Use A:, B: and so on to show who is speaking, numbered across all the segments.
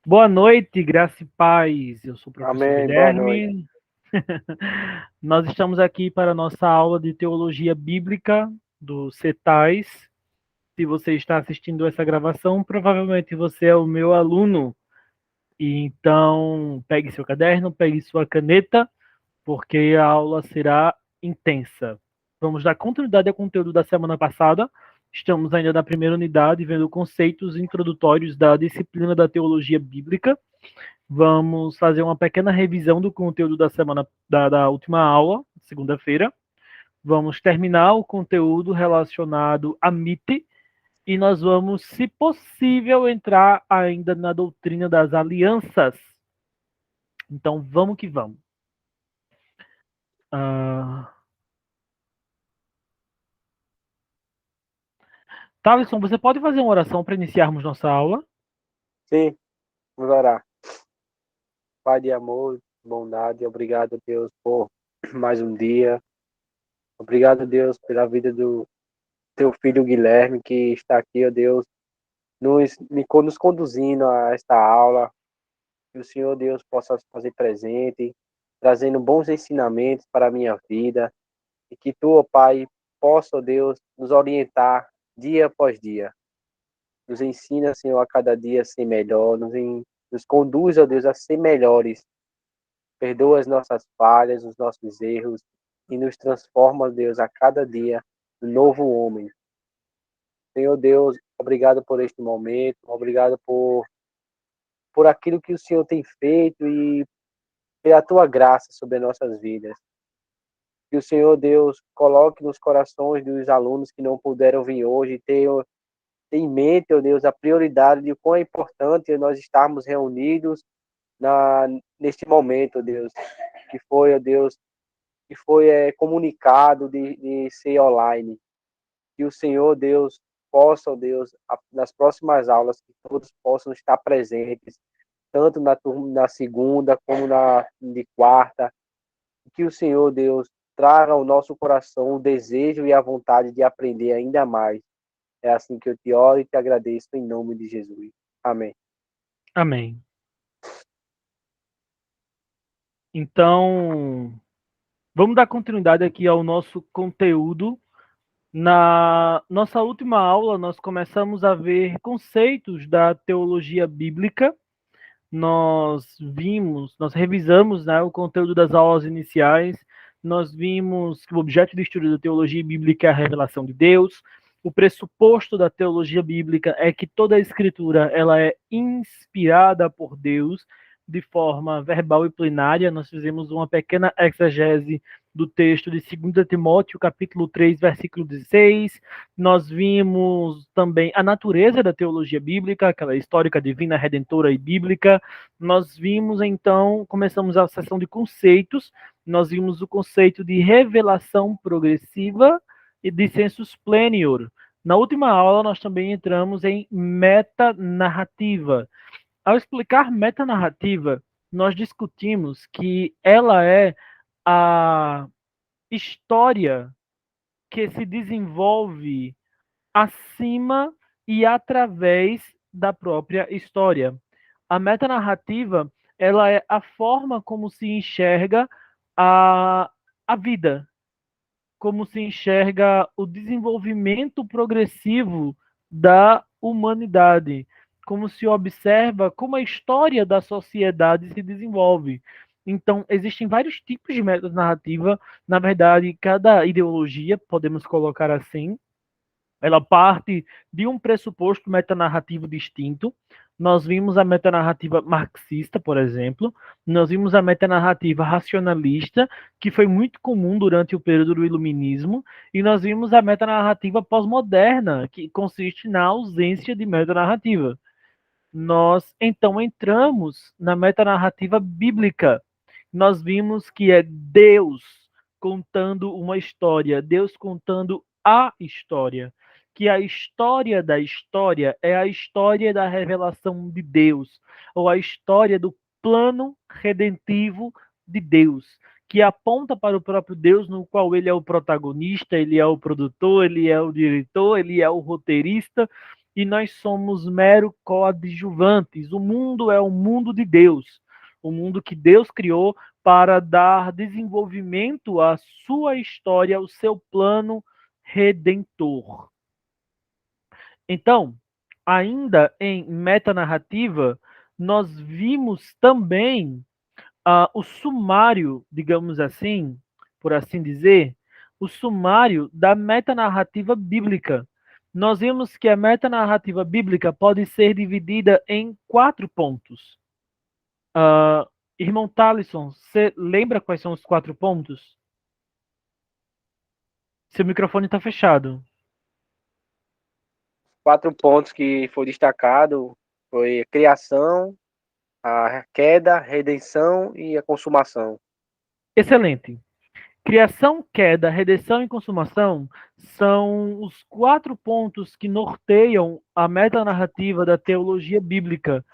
A: Boa noite, graça e paz. Eu sou o professor
B: Amém. Boa noite.
A: Guilherme. Nós estamos aqui para a nossa aula de teologia bíblica do CETAS. Se você está assistindo essa gravação, provavelmente você é o meu aluno. E então, pegue seu caderno, pegue sua caneta, porque a aula será intensa. Vamos dar continuidade ao conteúdo da semana passada. Estamos ainda na primeira unidade, vendo conceitos introdutórios da disciplina da teologia bíblica. Vamos fazer uma pequena revisão do conteúdo da semana da última aula, segunda-feira. Vamos terminar o conteúdo relacionado a MIT e nós vamos, se possível, entrar ainda na doutrina das alianças. Então, vamos que vamos. Uh... Thaleson, você pode fazer uma oração para iniciarmos nossa aula?
B: Sim, vamos orar. Pai de amor, bondade, obrigado, Deus, por mais um dia. Obrigado, Deus, pela vida do teu filho Guilherme, que está aqui, ó Deus, nos conduzindo a esta aula. Que o Senhor, Deus, possa se fazer presente, trazendo bons ensinamentos para a minha vida. E que tu, ó Pai, possa, ó Deus, nos orientar dia após dia. Nos ensina, Senhor, a cada dia a ser melhor, nos conduz, ó Deus, a ser melhores. Perdoa as nossas falhas, os nossos erros e nos transforma, ó Deus, a cada dia um novo homem. Senhor Deus, obrigado por este momento, obrigado por aquilo que o Senhor tem feito e pela tua graça sobre as nossas vidas. Que o Senhor Deus coloque nos corações dos alunos que não puderam vir hoje, tenha em mente, ó Deus, a prioridade de quão é importante nós estarmos reunidos neste momento, ó Deus, que foi, ó Deus, que foi comunicado de ser online. Que o Senhor, Deus, possa, ó Deus, nas próximas aulas, que todos possam estar presentes, tanto na segunda como de quarta. Que o Senhor, Deus, traga ao nosso coração o desejo e a vontade de aprender ainda mais. É assim que eu te oro e te agradeço em nome de Jesus. Amém.
A: Amém. Então, vamos dar continuidade aqui ao nosso conteúdo. Na nossa última aula, nós começamos a ver conceitos da teologia bíblica. Nós revisamos, né, o conteúdo das aulas iniciais. Nós vimos que o objeto de estudo da teologia bíblica é a revelação de Deus. O pressuposto da teologia bíblica é que toda a escritura ela é inspirada por Deus de forma verbal e plenária. Nós fizemos uma pequena exegese do texto de 2 Timóteo, capítulo 3, versículo 16. Nós vimos também a natureza da teologia bíblica, aquela histórica, divina, redentora e bíblica. Nós vimos, então, começamos a sessão de conceitos, nós vimos o conceito de revelação progressiva e de sensus plenior. Na última aula, nós também entramos em metanarrativa. Ao explicar metanarrativa, nós discutimos que ela é a história que se desenvolve acima e através da própria história. A metanarrativa, ela é a forma como se enxerga a, a vida, como se enxerga o desenvolvimento progressivo da humanidade, como se observa como a história da sociedade se desenvolve. Então, existem vários tipos de metanarrativa. Na verdade, cada ideologia, podemos colocar assim, ela parte de um pressuposto metanarrativo distinto. Nós vimos a metanarrativa marxista, por exemplo, nós vimos a metanarrativa racionalista, que foi muito comum durante o período do iluminismo, e nós vimos a metanarrativa pós-moderna, que consiste na ausência de metanarrativa. Nós então entramos na metanarrativa bíblica. Nós vimos que é Deus contando uma história, Deus contando a história, que a história da história é a história da revelação de Deus, ou a história do plano redentivo de Deus, que aponta para o próprio Deus, no qual ele é o protagonista, ele é o produtor, ele é o diretor, ele é o roteirista, e nós somos mero coadjuvantes. O mundo é o mundo de Deus, o mundo que Deus criou para dar desenvolvimento à sua história, ao seu plano redentor. Então, ainda em metanarrativa, nós vimos também o sumário, digamos assim, por assim dizer, o sumário da metanarrativa bíblica. Nós vimos que a metanarrativa bíblica pode ser dividida em 4 pontos. Irmão Talisson, você lembra quais são os 4 pontos? Seu microfone está fechado.
B: 4 pontos que foi destacado foi a criação, a queda, a redenção e a consumação.
A: Excelente. Criação, queda, redenção e consumação são os 4 pontos que norteiam a metanarrativa da teologia bíblica.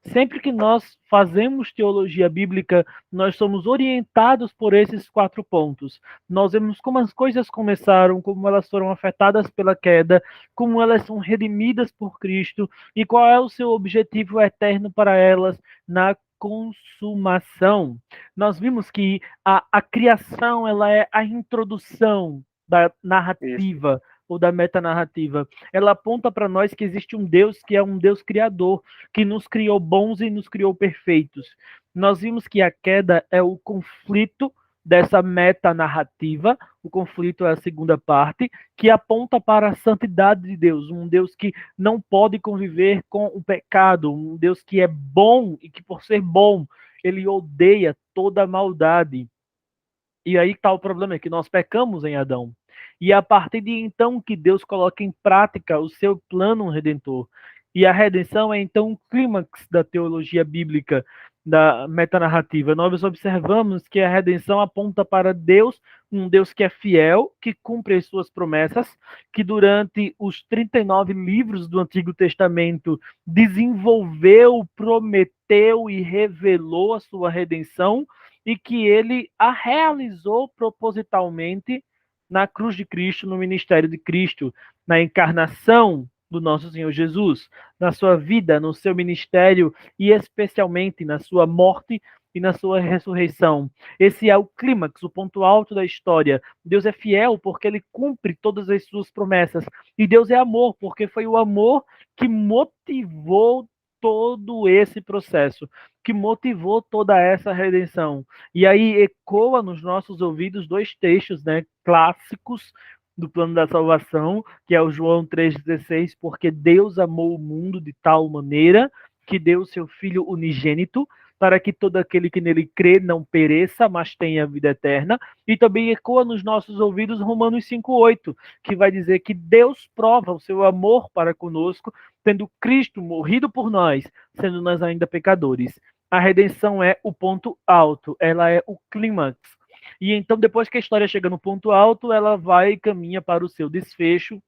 A: Sempre que nós fazemos teologia bíblica, nós somos orientados por esses 4 pontos. Nós vemos como as coisas começaram, como elas foram afetadas pela queda, como elas são redimidas por Cristo e qual é o seu objetivo eterno para elas na consumação. Nós vimos que a criação ela é a introdução da narrativa. Isso. Ou da metanarrativa. Ela aponta para nós que existe um Deus que é um Deus criador, que nos criou bons e nos criou perfeitos. Nós vimos que a queda é o conflito dessa metanarrativa, o conflito é a segunda parte, que aponta para a santidade de Deus, um Deus que não pode conviver com o pecado, um Deus que é bom e que, por ser bom, ele odeia toda a maldade. E aí está o problema, é que nós pecamos em Adão. E é a partir de então que Deus coloca em prática o seu plano redentor. E a redenção é então o clímax da teologia bíblica, da metanarrativa. Nós observamos que a redenção aponta para Deus, um Deus que é fiel, que cumpre as suas promessas, que durante os 39 livros do Antigo Testamento desenvolveu, prometeu e revelou a sua redenção, e que ele a realizou propositalmente na cruz de Cristo, no ministério de Cristo, na encarnação do nosso Senhor Jesus, na sua vida, no seu ministério e especialmente na sua morte e na sua ressurreição. Esse é o clímax, o ponto alto da história. Deus é fiel porque ele cumpre todas as suas promessas. E Deus é amor porque foi o amor que motivou todo esse processo, que motivou toda essa redenção. E aí ecoa nos nossos ouvidos 2 textos, né, clássicos do plano da salvação, que é o João 3,16, porque Deus amou o mundo de tal maneira que deu o seu Filho unigênito, para que todo aquele que nele crê não pereça, mas tenha vida eterna. E também ecoa nos nossos ouvidos Romanos 5,8, que vai dizer que Deus prova o seu amor para conosco, tendo Cristo morrido por nós, sendo nós ainda pecadores. A redenção é o ponto alto, ela é o clímax. E então, depois que a história chega no ponto alto, ela vai e caminha para o seu desfecho,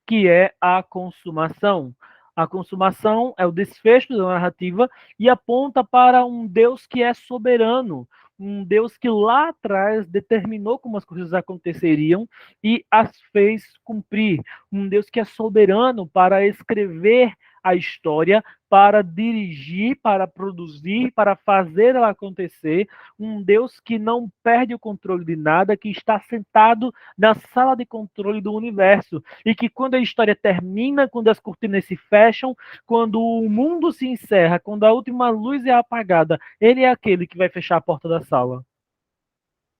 A: que é a consumação. A consumação é o desfecho da narrativa e aponta para um Deus que é soberano, um Deus que lá atrás determinou como as coisas aconteceriam e as fez cumprir. Um Deus que é soberano para escrever a história, para dirigir, para produzir, para fazer ela acontecer. Um Deus que não perde o controle de nada, que está sentado na sala de controle do universo. E que quando a história termina, quando as cortinas se fecham, quando o mundo se encerra, quando a última luz é apagada, ele é aquele que vai fechar a porta da sala.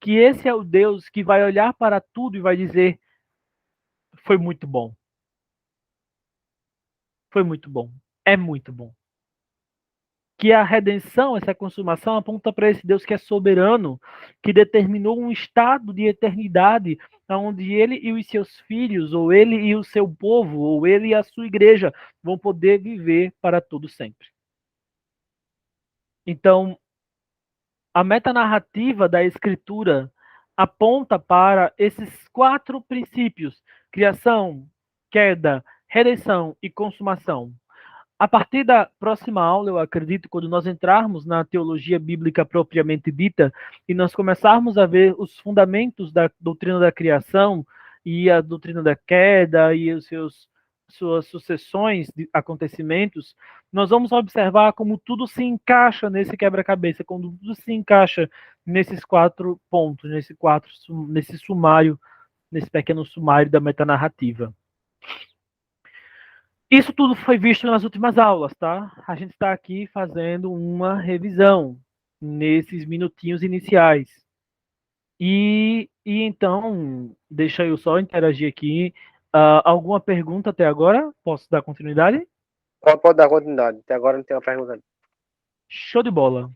A: Que esse é o Deus que vai olhar para tudo e vai dizer: foi muito bom. Foi muito bom. É muito bom. Que a redenção, essa consumação, aponta para esse Deus que é soberano, que determinou um estado de eternidade, onde ele e os seus filhos, ou ele e o seu povo, ou ele e a sua igreja, vão poder viver para todo sempre. Então, a metanarrativa da Escritura aponta para esses 4 princípios: criação, queda, redenção e consumação. A partir da próxima aula, eu acredito, quando nós entrarmos na teologia bíblica propriamente dita e nós começarmos a ver os fundamentos da doutrina da criação e a doutrina da queda e os seus suas sucessões de acontecimentos, nós vamos observar como tudo se encaixa nesse quebra-cabeça, como tudo se encaixa nesses 4 pontos, nesse sumário, nesse pequeno sumário da metanarrativa. Isso tudo foi visto nas últimas aulas, tá? A gente está aqui fazendo uma revisão nesses minutinhos iniciais. E então, deixa eu só interagir aqui. Alguma pergunta até agora? Posso dar continuidade?
B: Pode dar continuidade. Até agora não tem uma pergunta.
A: Show de bola.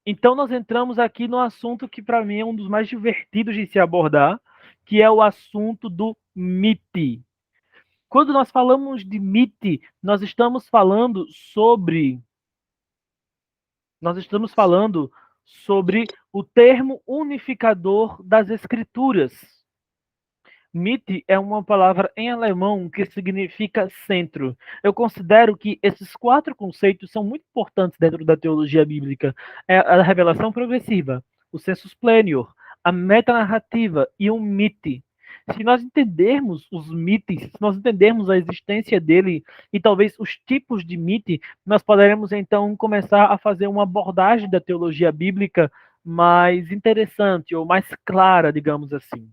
A: Então, nós entramos aqui no assunto que, para mim, é um dos mais divertidos de se abordar, que é o assunto do mito. Quando nós falamos de mito, nós estamos falando sobre o termo unificador das escrituras. Mitte é uma palavra em alemão que significa centro. Eu considero que esses 4 conceitos são muito importantes dentro da teologia bíblica. É a revelação progressiva, o sensus plenior, a metanarrativa e o mite. Se nós entendermos os mites, se nós entendermos a existência dele e talvez os tipos de mite, nós poderemos então começar a fazer uma abordagem da teologia bíblica mais interessante ou mais clara, digamos assim.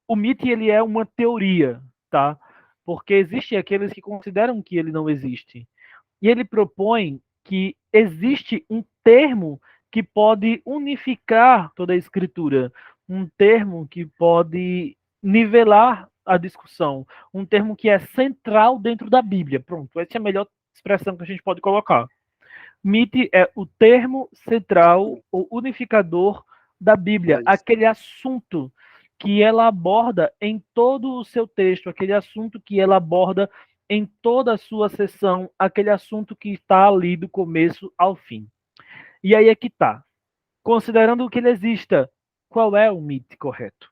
A: O mito ele é uma teoria, tá? Porque existem aqueles que consideram que ele não existe. E ele propõe que existe um termo que pode unificar toda a escritura, um termo que pode nivelar a discussão, um termo que é central dentro da Bíblia. Pronto, essa é a melhor expressão que a gente pode colocar. Mito é o termo central ou unificador da Bíblia, aquele assunto que ela aborda em todo o seu texto, aquele assunto que ela aborda em toda a sua sessão, aquele assunto que está ali do começo ao fim. E aí é que está. Considerando que ele exista, qual é o mito correto?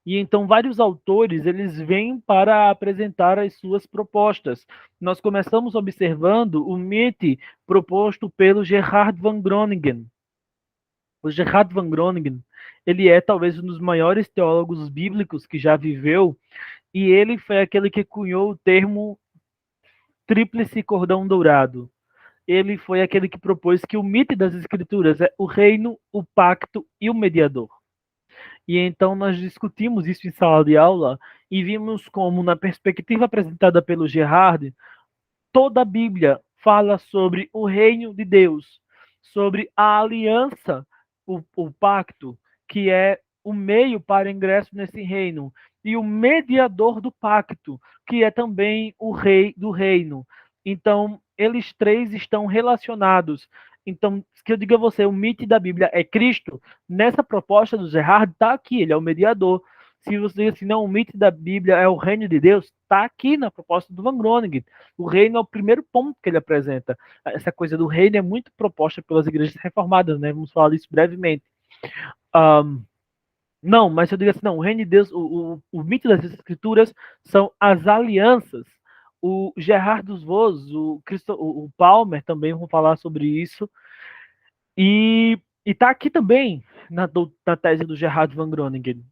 A: E então vários autores eles vêm para apresentar as suas propostas. Nós começamos observando o mito proposto pelo Gerhard van Groningen. O Gerhard van Groningen, ele é talvez um dos maiores teólogos bíblicos que já viveu, e ele foi aquele que cunhou o termo tríplice cordão dourado. Ele foi aquele que propôs que o mito das escrituras é o reino, o pacto e o mediador. E então nós discutimos isso em sala de aula e vimos como, na perspectiva apresentada pelo Gerhard, toda a Bíblia fala sobre o reino de Deus, sobre a aliança, o pacto, que é o meio para ingresso nesse reino, e o mediador do pacto, que é também o rei do reino. Então, eles três estão relacionados. Então, que eu diga a você, o mito da Bíblia é Cristo, nessa proposta do Gerhard, está aqui, ele é o mediador. Se você diz assim, não, o mito da Bíblia é o reino de Deus, está aqui na proposta do Van Groningen. O reino é o primeiro ponto que ele apresenta. Essa coisa do reino é muito proposta pelas igrejas reformadas, né? Vamos falar disso brevemente. Não, mas eu digo assim, não, o reino de Deus, o mito das escrituras são as alianças. O Gerhard dos Vos, o Palmer também vão falar sobre isso. E está aqui também na tese do Gerhard van Groningen.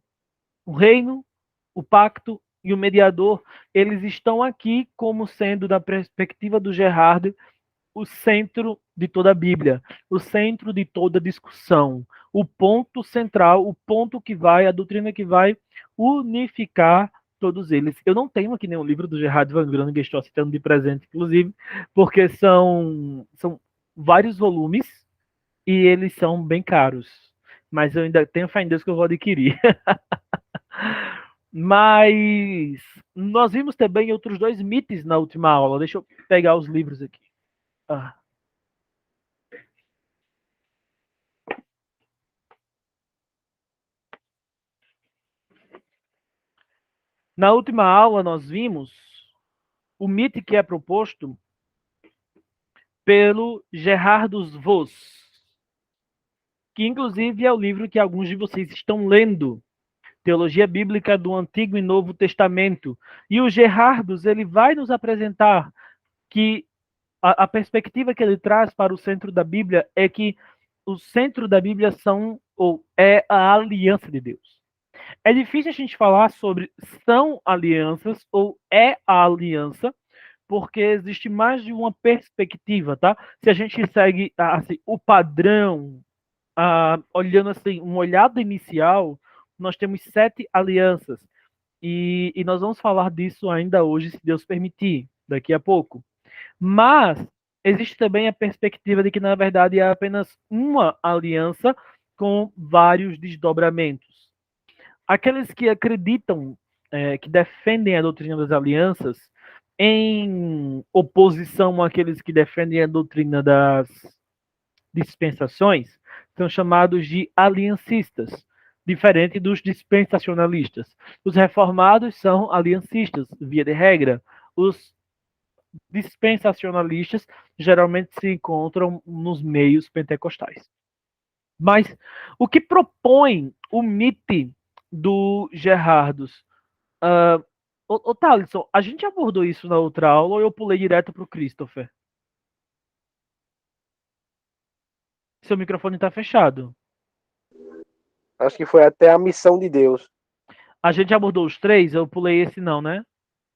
A: O reino, o pacto e o mediador, eles estão aqui como sendo, da perspectiva do Gerhard, o centro de toda a Bíblia, o centro de toda a discussão, o ponto central, o ponto que vai, a doutrina que vai unificar todos eles. Eu não tenho aqui nenhum livro do Gerhard van Groningen, estou citando de presente, inclusive, porque são vários volumes e eles são bem caros. Mas eu ainda tenho fé em Deus que eu vou adquirir. Mas nós vimos também outros 2 mitos na última aula. Deixa eu pegar os livros aqui. Na última aula nós vimos o mito que é proposto pelo Gerhard dos Vos, que inclusive é o livro que alguns de vocês estão lendo, Teologia Bíblica do Antigo e Novo Testamento. E o Gerhardus, ele vai nos apresentar que a perspectiva que ele traz para o centro da Bíblia é que o centro da Bíblia é a aliança de Deus. É difícil a gente falar sobre são alianças ou é a aliança, porque existe mais de uma perspectiva, tá? Se a gente segue assim, o padrão, olhando assim, uma olhada inicial, nós temos 7 alianças. E nós vamos falar disso ainda hoje, se Deus permitir, daqui a pouco. Mas existe também a perspectiva de que, na verdade, é apenas uma aliança com vários desdobramentos. Aqueles que acreditam, que defendem a doutrina das alianças, em oposição àqueles que defendem a doutrina das dispensações, são chamados de aliancistas, diferente dos dispensacionalistas. Os reformados são aliancistas, via de regra. Os dispensacionalistas geralmente se encontram nos meios pentecostais. Mas o que propõe o MIT do Gerardos? Uh, Thaleson, a gente abordou isso na outra aula ou eu pulei direto para o Christopher? Seu microfone está fechado.
B: Acho que foi até a missão de Deus.
A: A gente abordou os 3, eu pulei esse não, né?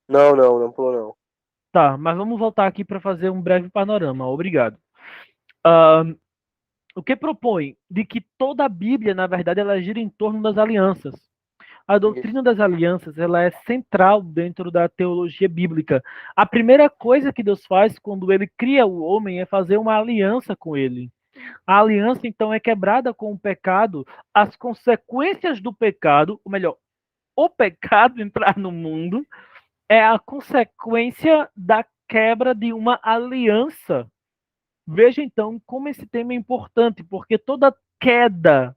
B: Não pulou não.
A: Tá, mas vamos voltar aqui para fazer um breve panorama. Obrigado. Uh, o que propõe? De que toda a Bíblia, na verdade, ela gira em torno das alianças. A doutrina das alianças, ela é central dentro da teologia bíblica. A primeira coisa que Deus faz quando ele cria o homem é fazer uma aliança com ele. A aliança, então, é quebrada com o pecado. As consequências do pecado, ou melhor, o pecado entrar no mundo, é a consequência da quebra de uma aliança. Veja, então, como esse tema é importante, porque toda queda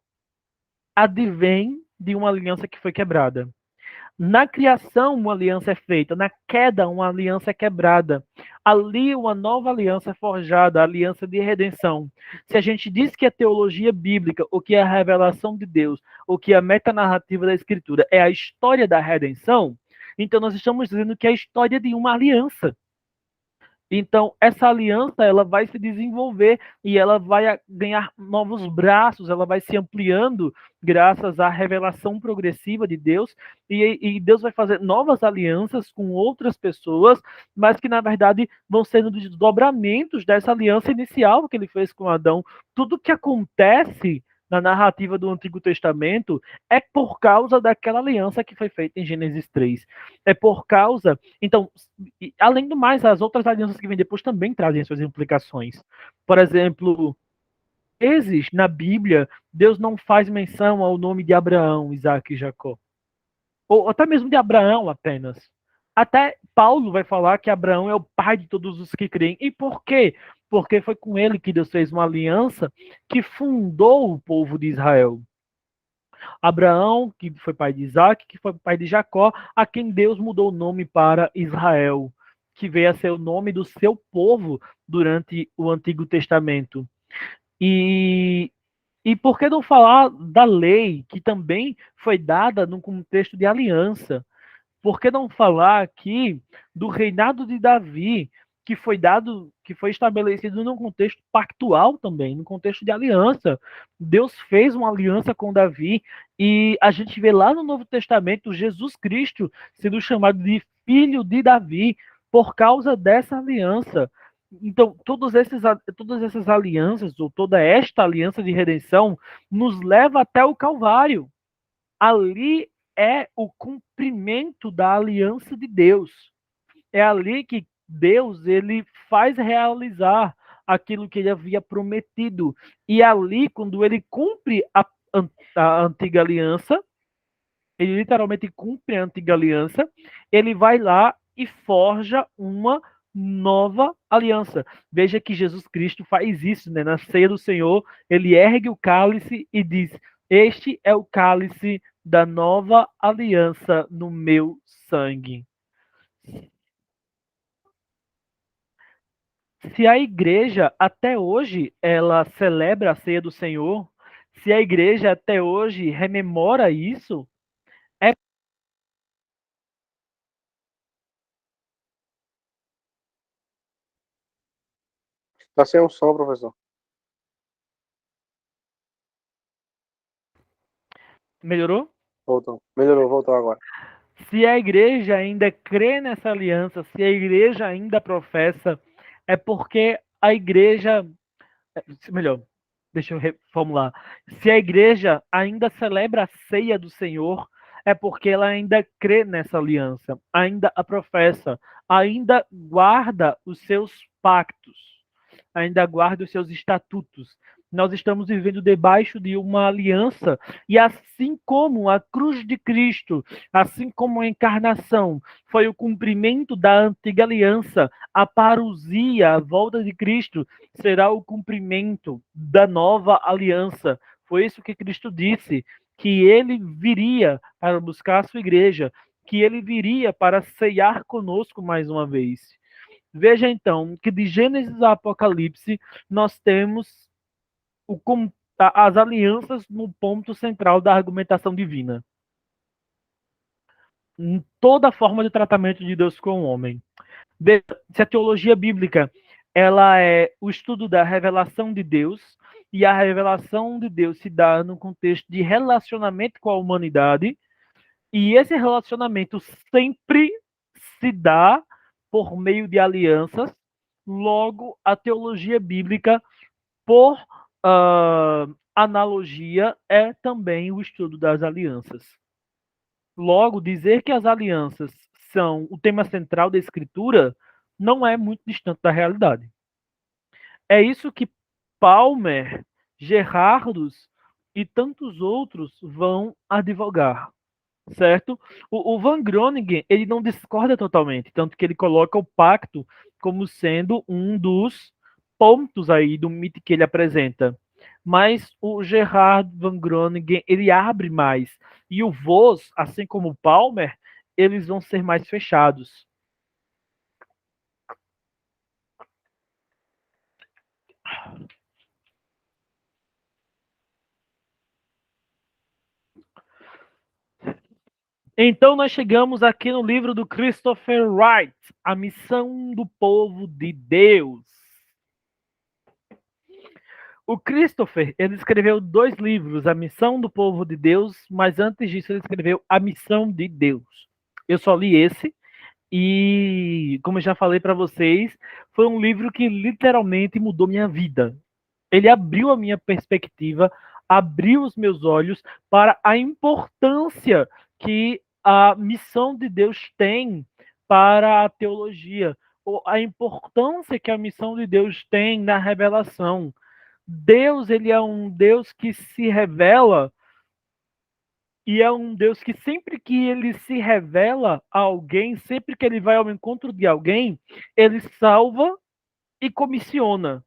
A: advém de uma aliança que foi quebrada. Na criação, uma aliança é feita, na queda, uma aliança é quebrada. Ali, uma nova aliança é forjada, a aliança de redenção. Se a gente diz que a teologia bíblica, o que é a revelação de Deus, o que é a metanarrativa da Escritura é a história da redenção, então nós estamos dizendo que é a história de uma aliança. Então, essa aliança ela vai se desenvolver e ela vai ganhar novos braços, ela vai se ampliando graças à revelação progressiva de Deus, e Deus vai fazer novas alianças com outras pessoas, mas que na verdade vão sendo desdobramentos dessa aliança inicial que ele fez com Adão. Tudo que acontece na narrativa do Antigo Testamento é por causa daquela aliança que foi feita em Gênesis 3. É por causa. Então, além do mais, as outras alianças que vêm depois também trazem suas implicações. Por exemplo, vezes na Bíblia, Deus não faz menção ao nome de Abraão, Isaac e Jacó. Ou até mesmo de Abraão apenas. Até Paulo vai falar que Abraão é o pai de todos os que creem. E por quê? Porque foi com ele que Deus fez uma aliança que fundou o povo de Israel. Abraão, que foi pai de Isaac, que foi pai de Jacó, a quem Deus mudou o nome para Israel, que veio a ser o nome do seu povo durante o Antigo Testamento. E, e por que não falar da lei, que também foi dada num contexto de aliança? Por que não falar aqui do reinado de Davi, que foi dado, que foi estabelecido num contexto pactual também, num contexto de aliança. Deus fez uma aliança com Davi e a gente vê lá no Novo Testamento Jesus Cristo sendo chamado de filho de Davi por causa dessa aliança. Então, todas essas alianças, ou toda esta aliança de redenção, nos leva até o Calvário. Ali é o cumprimento da aliança de Deus. É ali que Deus ele faz realizar aquilo que ele havia prometido. E ali, quando ele cumpre a antiga aliança, ele literalmente cumpre a antiga aliança, ele vai lá e forja uma nova aliança. Veja que Jesus Cristo faz isso, né? Na ceia do Senhor, ele ergue o cálice e diz: Este é o cálice da nova aliança no meu sangue. Se a igreja até hoje ela celebra a ceia do Senhor, se a igreja até hoje rememora isso, é
B: Tá sem um som, professor.
A: melhorou?
B: Voltou. Melhorou, voltou agora.
A: Se a igreja ainda crê nessa aliança, se a igreja ainda professa, é porque a igreja, melhor, deixa eu reformular. Se a igreja ainda celebra a ceia do Senhor, é porque ela ainda crê nessa aliança, ainda a professa, ainda guarda os seus pactos, ainda guarda os seus estatutos. Nós estamos vivendo debaixo de uma aliança, e assim como a cruz de Cristo, assim como a encarnação foi o cumprimento da antiga aliança, a parousia, a volta de Cristo, será o cumprimento da nova aliança. Foi isso que Cristo disse, que ele viria para buscar a sua igreja, que ele viria para ceiar conosco mais uma vez. Veja então que de Gênesis a Apocalipse nós temos o, as alianças no ponto central da argumentação divina. Em toda forma de tratamento de Deus com o homem. Veja, se a teologia bíblica ela é o estudo da revelação de Deus, e a revelação de Deus se dá no contexto de relacionamento com a humanidade, e esse relacionamento sempre se dá por meio de alianças. Logo, a teologia bíblica, por analogia, é também o estudo das alianças. Logo, dizer que as alianças são o tema central da Escritura não é muito distante da realidade. É isso que Palmer, Gerhardus e tantos outros vão advogar, certo? O Van Groningen, ele não discorda totalmente, tanto que ele coloca o pacto como sendo um dos pontos aí do mito que ele apresenta. Mas o Gerhard Van Groningen, ele abre mais. E o Vos, assim como o Palmer, eles vão ser mais fechados. Então nós chegamos aqui no livro do Christopher Wright, A Missão do Povo de Deus. O Christopher, ele escreveu 2 livros, A Missão do Povo de Deus, mas antes disso ele escreveu A Missão de Deus. Eu só li esse e, como eu já falei para vocês, foi um livro que literalmente mudou minha vida. Ele abriu a minha perspectiva, abriu os meus olhos para a importância que a missão de Deus tem para a teologia, ou a importância que a missão de Deus tem na revelação. Deus, ele é um Deus que se revela, e é um Deus que sempre que ele se revela a alguém, sempre que ele vai ao encontro de alguém, ele salva e comissiona.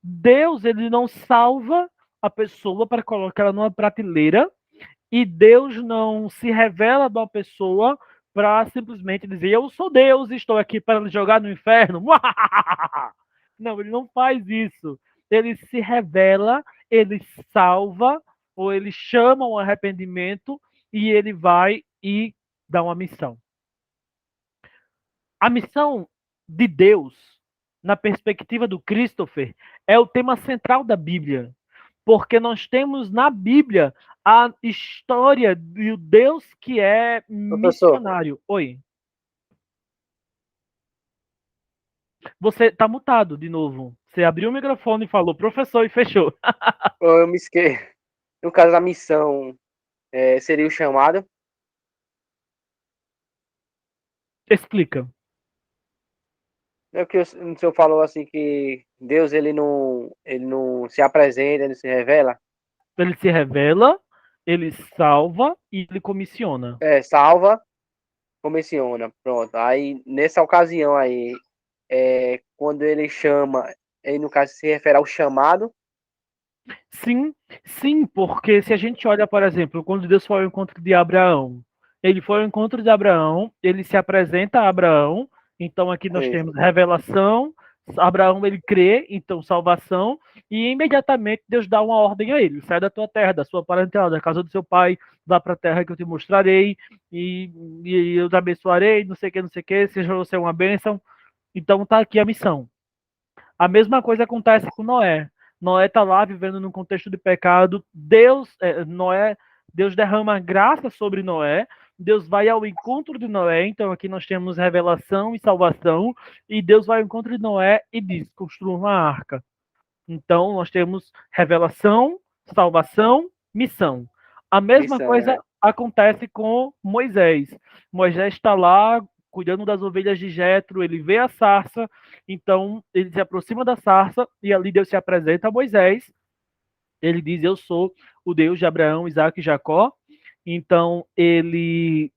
A: Deus, ele não salva a pessoa para colocar ela numa prateleira, e Deus não se revela a uma pessoa para simplesmente dizer: eu sou Deus, estou aqui para lhe jogar no inferno. Não, ele não faz isso. Ele se revela, ele salva, ou ele chama um arrependimento, e ele vai e dá uma missão. A missão de Deus, na perspectiva do Christopher, é o tema central da Bíblia, porque nós temos na Bíblia a história do Deus que é
B: Professor,
A: missionário. Oi. Você está mutado de novo. Você abriu o microfone e falou professor e fechou.
B: eu me esqueci. No caso da missão, seria o chamado.
A: Explica.
B: É o que o senhor falou assim que Deus ele não se apresenta, ele se revela.
A: Ele se revela, ele salva e ele comissiona.
B: Salva, comissiona, pronto. Aí nessa ocasião aí, quando ele chama, ele no caso se refere ao chamado.
A: Sim, sim, porque se a gente olha, por exemplo, quando Deus foi ao encontro de Abraão, ele foi ao encontro de Abraão, ele se apresenta a Abraão, então aqui nós
B: Isso.
A: temos revelação, Abraão ele crê, então salvação, e imediatamente Deus dá uma ordem a ele: sai da tua terra, da sua parentela, da casa do seu pai, vá para a terra que eu te mostrarei, e eu te abençoarei, não sei o que, seja você uma bênção. Então está aqui a missão. A mesma coisa acontece com Noé. Noé está lá vivendo num contexto de pecado. Deus, Noé Deus derrama graça sobre Noé, Deus vai ao encontro de Noé, então aqui nós temos revelação e salvação, e Deus vai ao encontro de Noé e diz: construa uma arca. Então nós temos revelação, salvação, missão. A mesma
B: Missão,
A: coisa acontece com Moisés. Moisés está lá cuidando das ovelhas de Jetro, ele vê a sarça, então ele se aproxima da sarça e ali Deus se apresenta a Moisés. Ele diz: Eu sou o Deus de Abraão, Isaac e Jacó. Então ele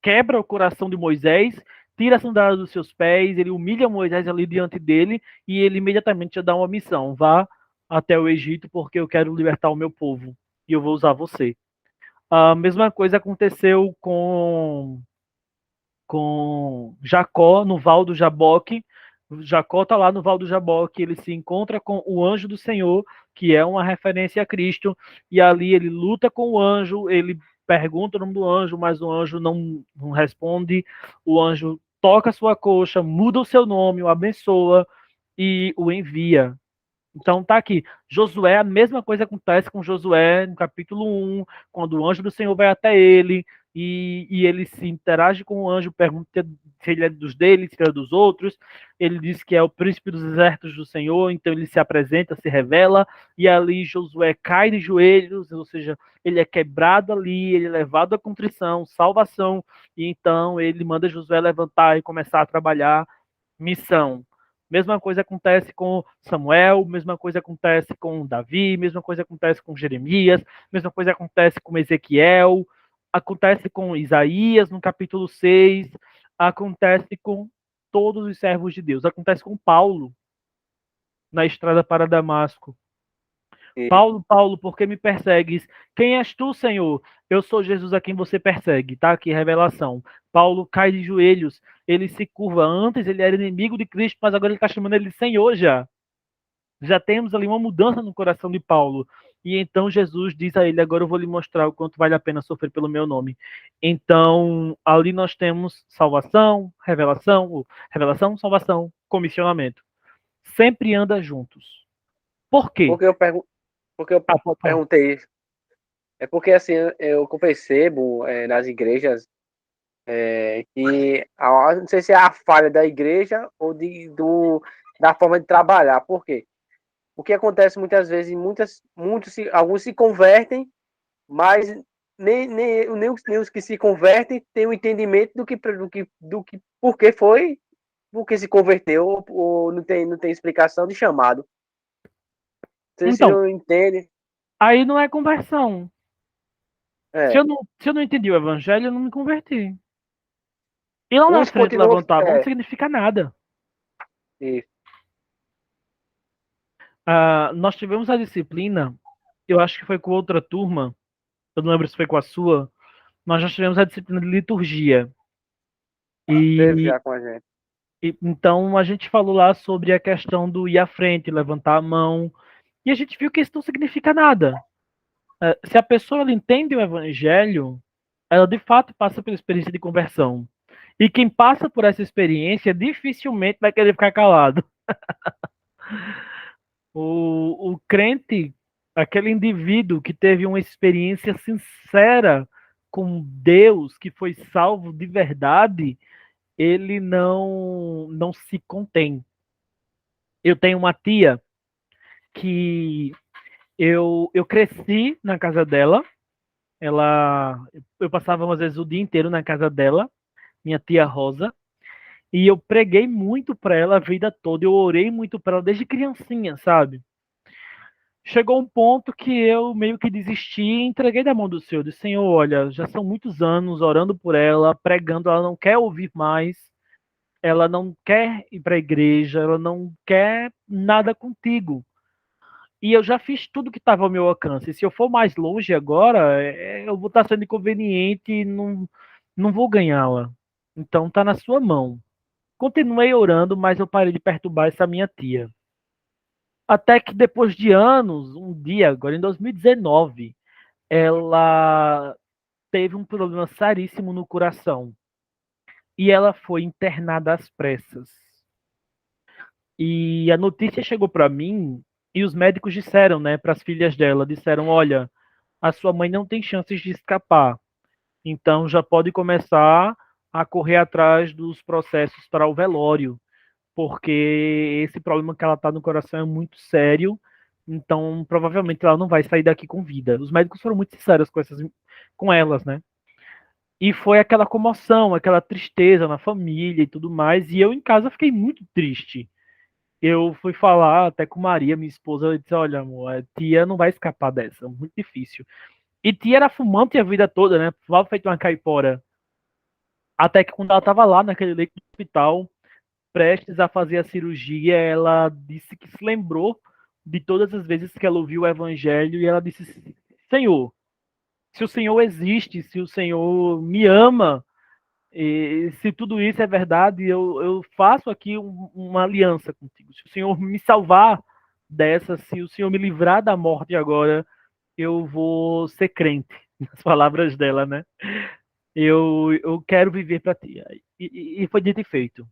A: quebra o coração de Moisés, tira a sandália dos seus pés, ele humilha Moisés ali diante dele e ele imediatamente dá uma missão: vá até o Egito porque eu quero libertar o meu povo e eu vou usar você. A mesma coisa aconteceu com Jacó no Val do Jaboque. Jacó está lá no Val do Jaboque, ele se encontra com o anjo do Senhor, que é uma referência a Cristo, e ali ele luta com o anjo, ele pergunta o nome do anjo, mas o anjo não responde, o anjo toca a sua coxa, muda o seu nome, o abençoa e o envia. Então tá aqui, Josué, a mesma coisa acontece com Josué no capítulo 1, quando o anjo do Senhor vai até ele e ele se interage com o anjo, pergunta se ele é dos deles, se ele é dos outros, ele diz que é o príncipe dos exércitos do Senhor, então ele se apresenta, se revela, e ali Josué cai de joelhos, ou seja, ele é quebrado ali, ele é levado à contrição, salvação, e então ele manda Josué levantar e começar a trabalhar missão. Mesma coisa acontece com Samuel, mesma coisa acontece com Davi, mesma coisa acontece com Jeremias, mesma coisa acontece com Ezequiel, acontece com Isaías no capítulo 6, acontece com todos os servos de Deus, acontece com Paulo na estrada para Damasco. Paulo, Paulo, por que me persegues? Quem és tu, Senhor? Eu sou Jesus a quem você persegue. Tá aqui, revelação. Paulo cai de joelhos, ele se curva. Antes ele era inimigo de Cristo, mas agora ele está chamando ele de Senhor já. Já temos ali uma mudança no coração de Paulo. E então Jesus diz a ele: agora eu vou lhe mostrar o quanto vale a pena sofrer pelo meu nome. Então, ali nós temos salvação, revelação, salvação, comissionamento. Sempre anda juntos. Por quê?
B: Porque eu, porque eu perguntei isso. É porque assim, eu percebo nas igrejas que não sei se é a falha da igreja ou da forma de trabalhar. Por quê? O que acontece muitas vezes, alguns se convertem, mas nem os que se convertem têm o entendimento do que porque se converteu, ou não tem explicação de chamado. Não sei se
A: Então,
B: eu entende.
A: aí não é conversão. Se
B: É.
A: eu não entendi o evangelho, eu não me converti. E lá na
B: Uns
A: frente
B: continuam.
A: levantar a mão não significa nada.
B: Isso.
A: Nós tivemos a disciplina, eu acho que foi com outra turma, eu não lembro se foi com a sua, mas nós tivemos a disciplina de liturgia.
B: Teve
A: E,
B: já com a gente.
A: então a gente falou lá sobre a questão do ir à frente, levantar a mão, e a gente viu que isso não significa nada. Se a pessoa ela entende o evangelho, ela de fato passa pela experiência de conversão. E quem passa por essa experiência dificilmente vai querer ficar calado. O crente, aquele indivíduo que teve uma experiência sincera com Deus, que foi salvo de verdade, ele não se contém. Eu tenho uma tia que eu cresci na casa dela. Eu passava às vezes o dia inteiro na casa dela, minha tia Rosa, e eu preguei muito para ela a vida toda. Eu orei muito para ela desde criancinha, sabe? Chegou um ponto que eu meio que desisti e entreguei da mão do Senhor. Disse: Senhor, olha, já são muitos anos orando por ela, pregando, ela não quer ouvir mais, ela não quer ir para a igreja, ela não quer nada contigo. E eu já fiz tudo que estava ao meu alcance. Se eu for mais longe agora, eu vou estar sendo inconveniente e não vou ganhá-la. Então tá na sua mão. Continuei orando, mas eu parei de perturbar essa minha tia. Até que depois de anos, um dia, agora em 2019, ela teve um problema seríssimo no coração. E ela foi internada às pressas. E a notícia chegou para mim e os médicos disseram, né, para as filhas dela, disseram: olha, a sua mãe não tem chances de escapar. Então já pode começar a correr atrás dos processos para o velório, porque esse problema que ela está no coração é muito sério. Então provavelmente ela não vai sair daqui com vida. Os médicos foram muito sinceros com elas, né? E foi aquela comoção, aquela tristeza na família e tudo mais. E eu em casa fiquei muito triste. Eu fui falar até com Maria, minha esposa, e disse: Olha, amor, a tia não vai escapar dessa, é muito difícil. E tia era fumante a vida toda, né? Fumava feito uma caipora. Até que quando ela estava lá naquele leito do hospital, prestes a fazer a cirurgia, ela disse que se lembrou de todas as vezes que ela ouviu o evangelho e ela disse: Senhor, se o Senhor existe, se o Senhor me ama, e se tudo isso é verdade, eu faço aqui uma aliança contigo. Se o Senhor me salvar dessa, se o Senhor me livrar da morte agora, eu vou ser crente. Nas palavras dela, né? Eu quero viver para ti. E foi dito e feito.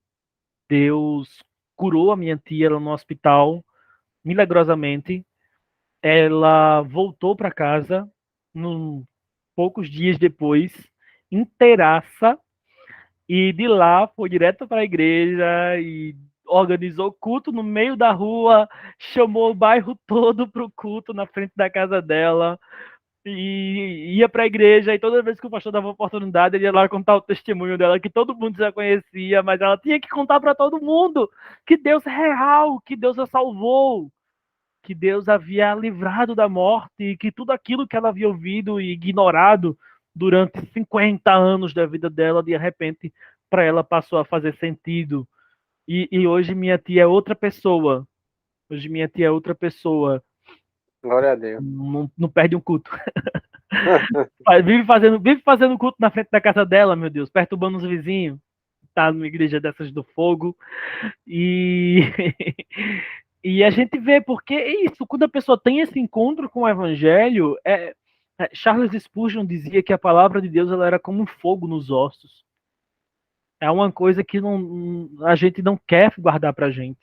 A: Deus curou a minha tia no hospital, milagrosamente. Ela voltou para casa poucos dias depois, inteiraça, e de lá foi direto para a igreja e organizou culto no meio da rua, chamou o bairro todo para o culto na frente da casa dela e ia para a igreja. E toda vez que o pastor dava oportunidade, ele ia lá contar o testemunho dela, que todo mundo já conhecia, mas ela tinha que contar para todo mundo que Deus é real, que Deus a salvou, que Deus havia livrado da morte e que tudo aquilo que ela havia ouvido e ignorado durante 50 anos da vida dela, de repente, para ela passou a fazer sentido. E hoje minha tia é outra pessoa. Hoje minha tia é outra pessoa.
B: Glória a Deus.
A: Não perde um culto. Vive fazendo culto na frente da casa dela, meu Deus, perturbando os vizinhos. Tá numa igreja dessas do fogo. E e a gente vê porque é isso, quando a pessoa tem esse encontro com o evangelho, Charles Spurgeon dizia que a palavra de Deus ela era como um fogo nos ossos. É uma coisa que a gente não quer guardar para a gente.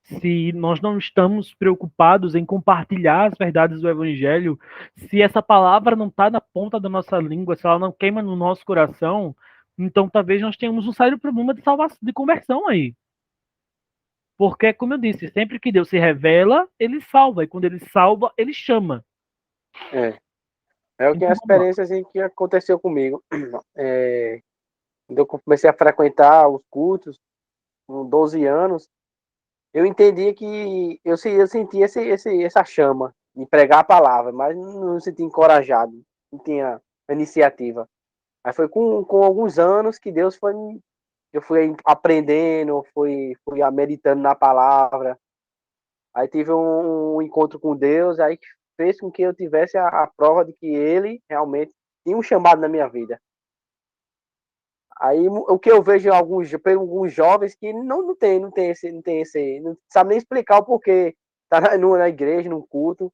A: Se nós não estamos preocupados em compartilhar as verdades do evangelho, se essa palavra não está na ponta da nossa língua, se ela não queima no nosso coração, então talvez nós tenhamos um sério problema de salvação, de conversão aí. Porque, como eu disse, sempre que Deus se revela, ele salva. E quando ele salva, ele chama.
B: É o que a experiência assim, que aconteceu comigo. Quando eu comecei a frequentar os cultos, com 12 anos, eu entendi que eu sentia essa chama de pregar a palavra, mas não me sentia encorajado, não tinha iniciativa. Aí foi com alguns anos que eu fui aprendendo, fui meditando na palavra. Aí tive um encontro com Deus, aí fez com que eu tivesse a prova de que Ele realmente tinha um chamado na minha vida. Aí o que eu vejo em alguns jovens que não tem esse, não sabe nem explicar o porquê tá na igreja, num culto.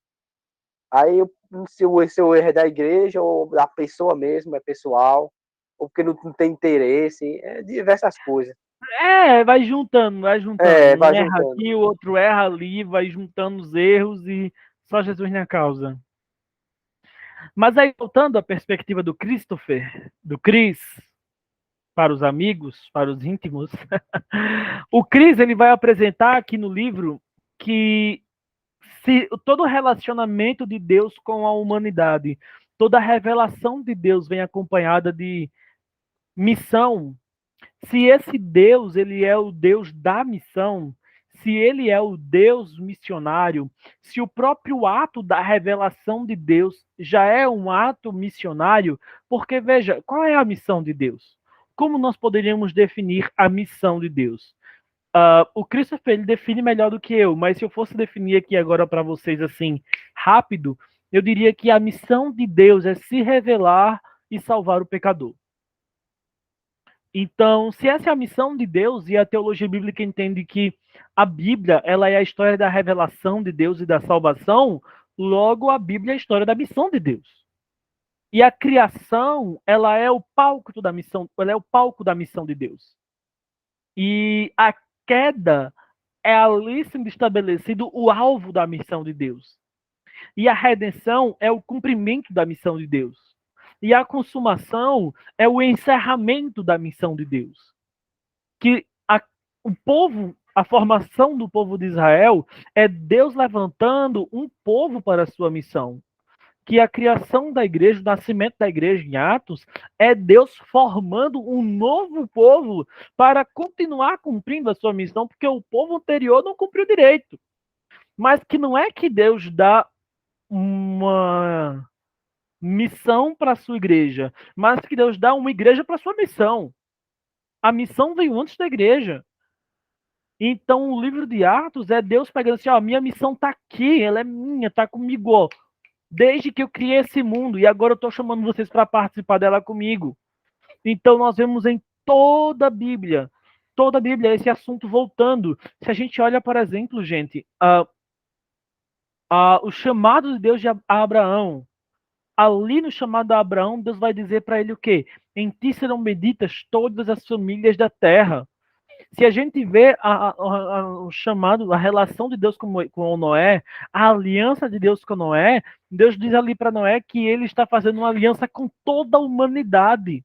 B: Aí se o erro é da igreja ou da pessoa mesmo, é pessoal, ou porque não tem interesse, diversas coisas.
A: Vai juntando, vai juntando.
B: Vai
A: Um erra
B: juntando.
A: aqui, o outro erra ali, vai juntando os erros e só Jesus na causa. Mas aí, voltando à perspectiva do Christopher, do Chris, para os amigos, para os íntimos, o Chris ele vai apresentar aqui no livro que se todo o relacionamento de Deus com a humanidade, toda a revelação de Deus vem acompanhada de missão. Se esse Deus, ele é o Deus da missão, se ele é o Deus missionário, se o próprio ato da revelação de Deus já é um ato missionário, porque veja, qual é a missão de Deus? Como nós poderíamos definir a missão de Deus? O Christopher ele define melhor do que eu, mas se eu fosse definir aqui agora para vocês assim, rápido, eu diria que a missão de Deus é se revelar e salvar o pecador. Então, se essa é a missão de Deus e a teologia bíblica entende que a Bíblia ela é a história da revelação de Deus e da salvação, logo a Bíblia é a história da missão de Deus. E a criação, ela é o palco da missão, ela é o palco da missão de Deus. E a queda é ali sendo estabelecido o alvo da missão de Deus. E a redenção é o cumprimento da missão de Deus. E a consumação é o encerramento da missão de Deus. Que o povo, a formação do povo de Israel é Deus levantando um povo para a sua missão. Que a criação da igreja, o nascimento da igreja em Atos, é Deus formando um novo povo para continuar cumprindo a sua missão, porque o povo anterior não cumpriu direito. Mas que não é que Deus dá uma missão para a sua igreja, mas que Deus dá uma igreja para a sua missão. A missão veio antes da igreja. Então, o livro de Atos é Deus pegando assim, ó, minha missão está aqui, ela é minha, está comigo, ó, desde que eu criei esse mundo, e agora eu estou chamando vocês para participar dela comigo. Então, nós vemos em toda a Bíblia, esse assunto voltando. Se a gente olha, por exemplo, gente, o chamado de Deus a Abraão, ali no chamado a Abraão, Deus vai dizer para ele o quê? Em ti serão benditas todas as famílias da terra. Se a gente vê o chamado, a relação de Deus com Noé, a aliança de Deus com Noé, Deus diz ali para Noé que ele está fazendo uma aliança com toda a humanidade.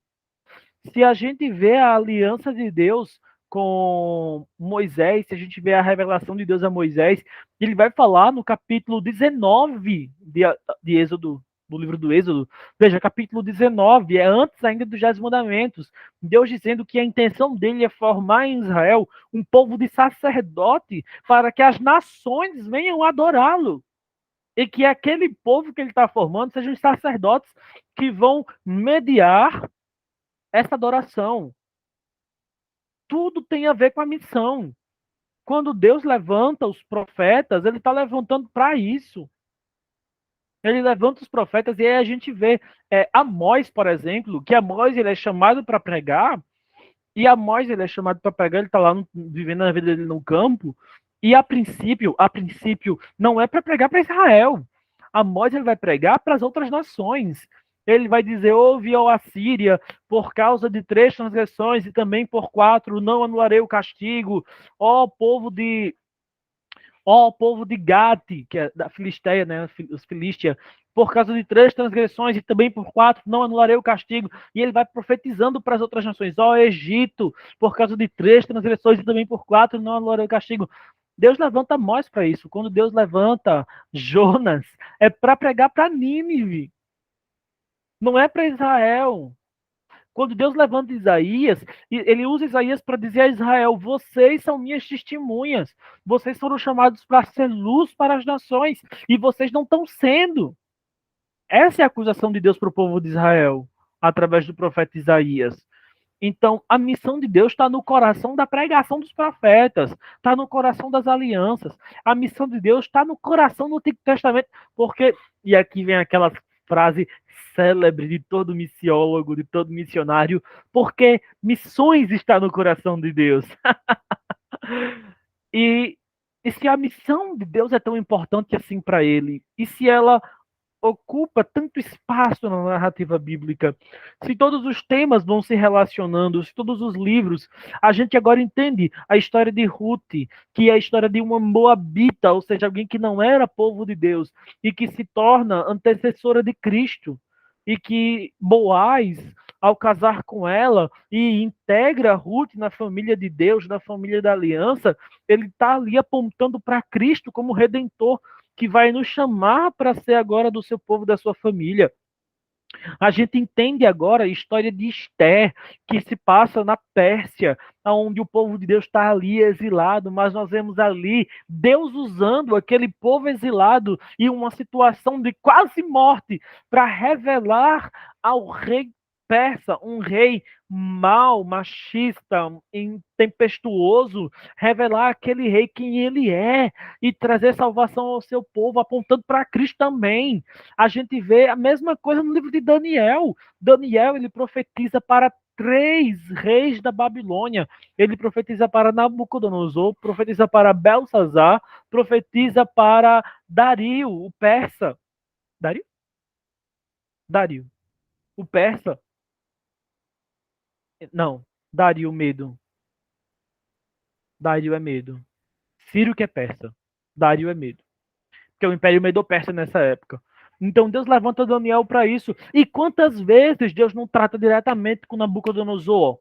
A: Se a gente vê a aliança de Deus com Moisés, se a gente vê a revelação de Deus a Moisés, ele vai falar no capítulo 19 de Êxodo, do livro do Êxodo. Veja, capítulo 19, é antes ainda dos 10 mandamentos. Deus dizendo que a intenção dele é formar em Israel um povo de sacerdote para que as nações venham adorá-lo. E que aquele povo que ele está formando sejam os sacerdotes que vão mediar essa adoração. Tudo tem a ver com a missão. Quando Deus levanta os profetas, ele está levantando para isso. Ele levanta os profetas e aí a gente vê Amós, por exemplo, que Amós ele é chamado para pregar, e Amós ele é chamado para pregar, ele está lá vivendo a vida dele no campo, e a princípio não é para pregar para Israel. Amós ele vai pregar para as outras nações. Ele vai dizer: ouve, ó Assíria, por causa de 3 transgressões e também por 4, não anularei o castigo. Ó povo de Gate, que é da Filisteia, né, os Filístia, por causa de 3 transgressões e também por 4, não anularei o castigo. E ele vai profetizando para as outras nações: ó Egito, por causa de 3 transgressões e também por 4, não anularei o castigo. Deus levanta Amós para isso. Quando Deus levanta Jonas, é para pregar para Nínive. Não é para Israel. Quando Deus levanta Isaías, ele usa Isaías para dizer a Israel: vocês são minhas testemunhas, vocês foram chamados para ser luz para as nações, e vocês não estão sendo. Essa é a acusação de Deus para o povo de Israel, através do profeta Isaías. Então, a missão de Deus está no coração da pregação dos profetas, está no coração das alianças. A missão de Deus está no coração do Antigo Testamento, porque, e aqui vem aquela frase célebre de todo missiólogo, de todo missionário, porque missões está no coração de Deus. E se a missão de Deus é tão importante assim para ele, e se ela ocupa tanto espaço na narrativa bíblica, se todos os temas vão se relacionando, se todos os livros, a gente agora entende a história de Ruth, que é a história de uma moabita, ou seja, alguém que não era povo de Deus e que se torna antecessora de Cristo, e que Boaz, ao casar com ela e integra Ruth na família de Deus, na família da aliança, ele está ali apontando para Cristo como redentor, que vai nos chamar para ser agora do seu povo, da sua família. A gente entende agora a história de Esther, que se passa na Pérsia, onde o povo de Deus está ali exilado, mas nós vemos ali Deus usando aquele povo exilado em uma situação de quase morte para revelar ao rei persa, um rei mau, machista, intempestuoso, revelar aquele rei quem ele é e trazer salvação ao seu povo, apontando para Cristo também. A gente vê a mesma coisa no livro de Daniel. Daniel, ele profetiza para 3 reis da Babilônia. Ele profetiza para Nabucodonosor, profetiza para Belsazar, profetiza para Dario, o persa. Dario? Dario. O persa. Não, Dario, medo. Dario é medo. Ciro que é persa. Dario é medo. que é o Império Medo-Persa nessa época. Então Deus levanta Daniel para isso. E quantas vezes Deus não trata diretamente com Nabucodonosor,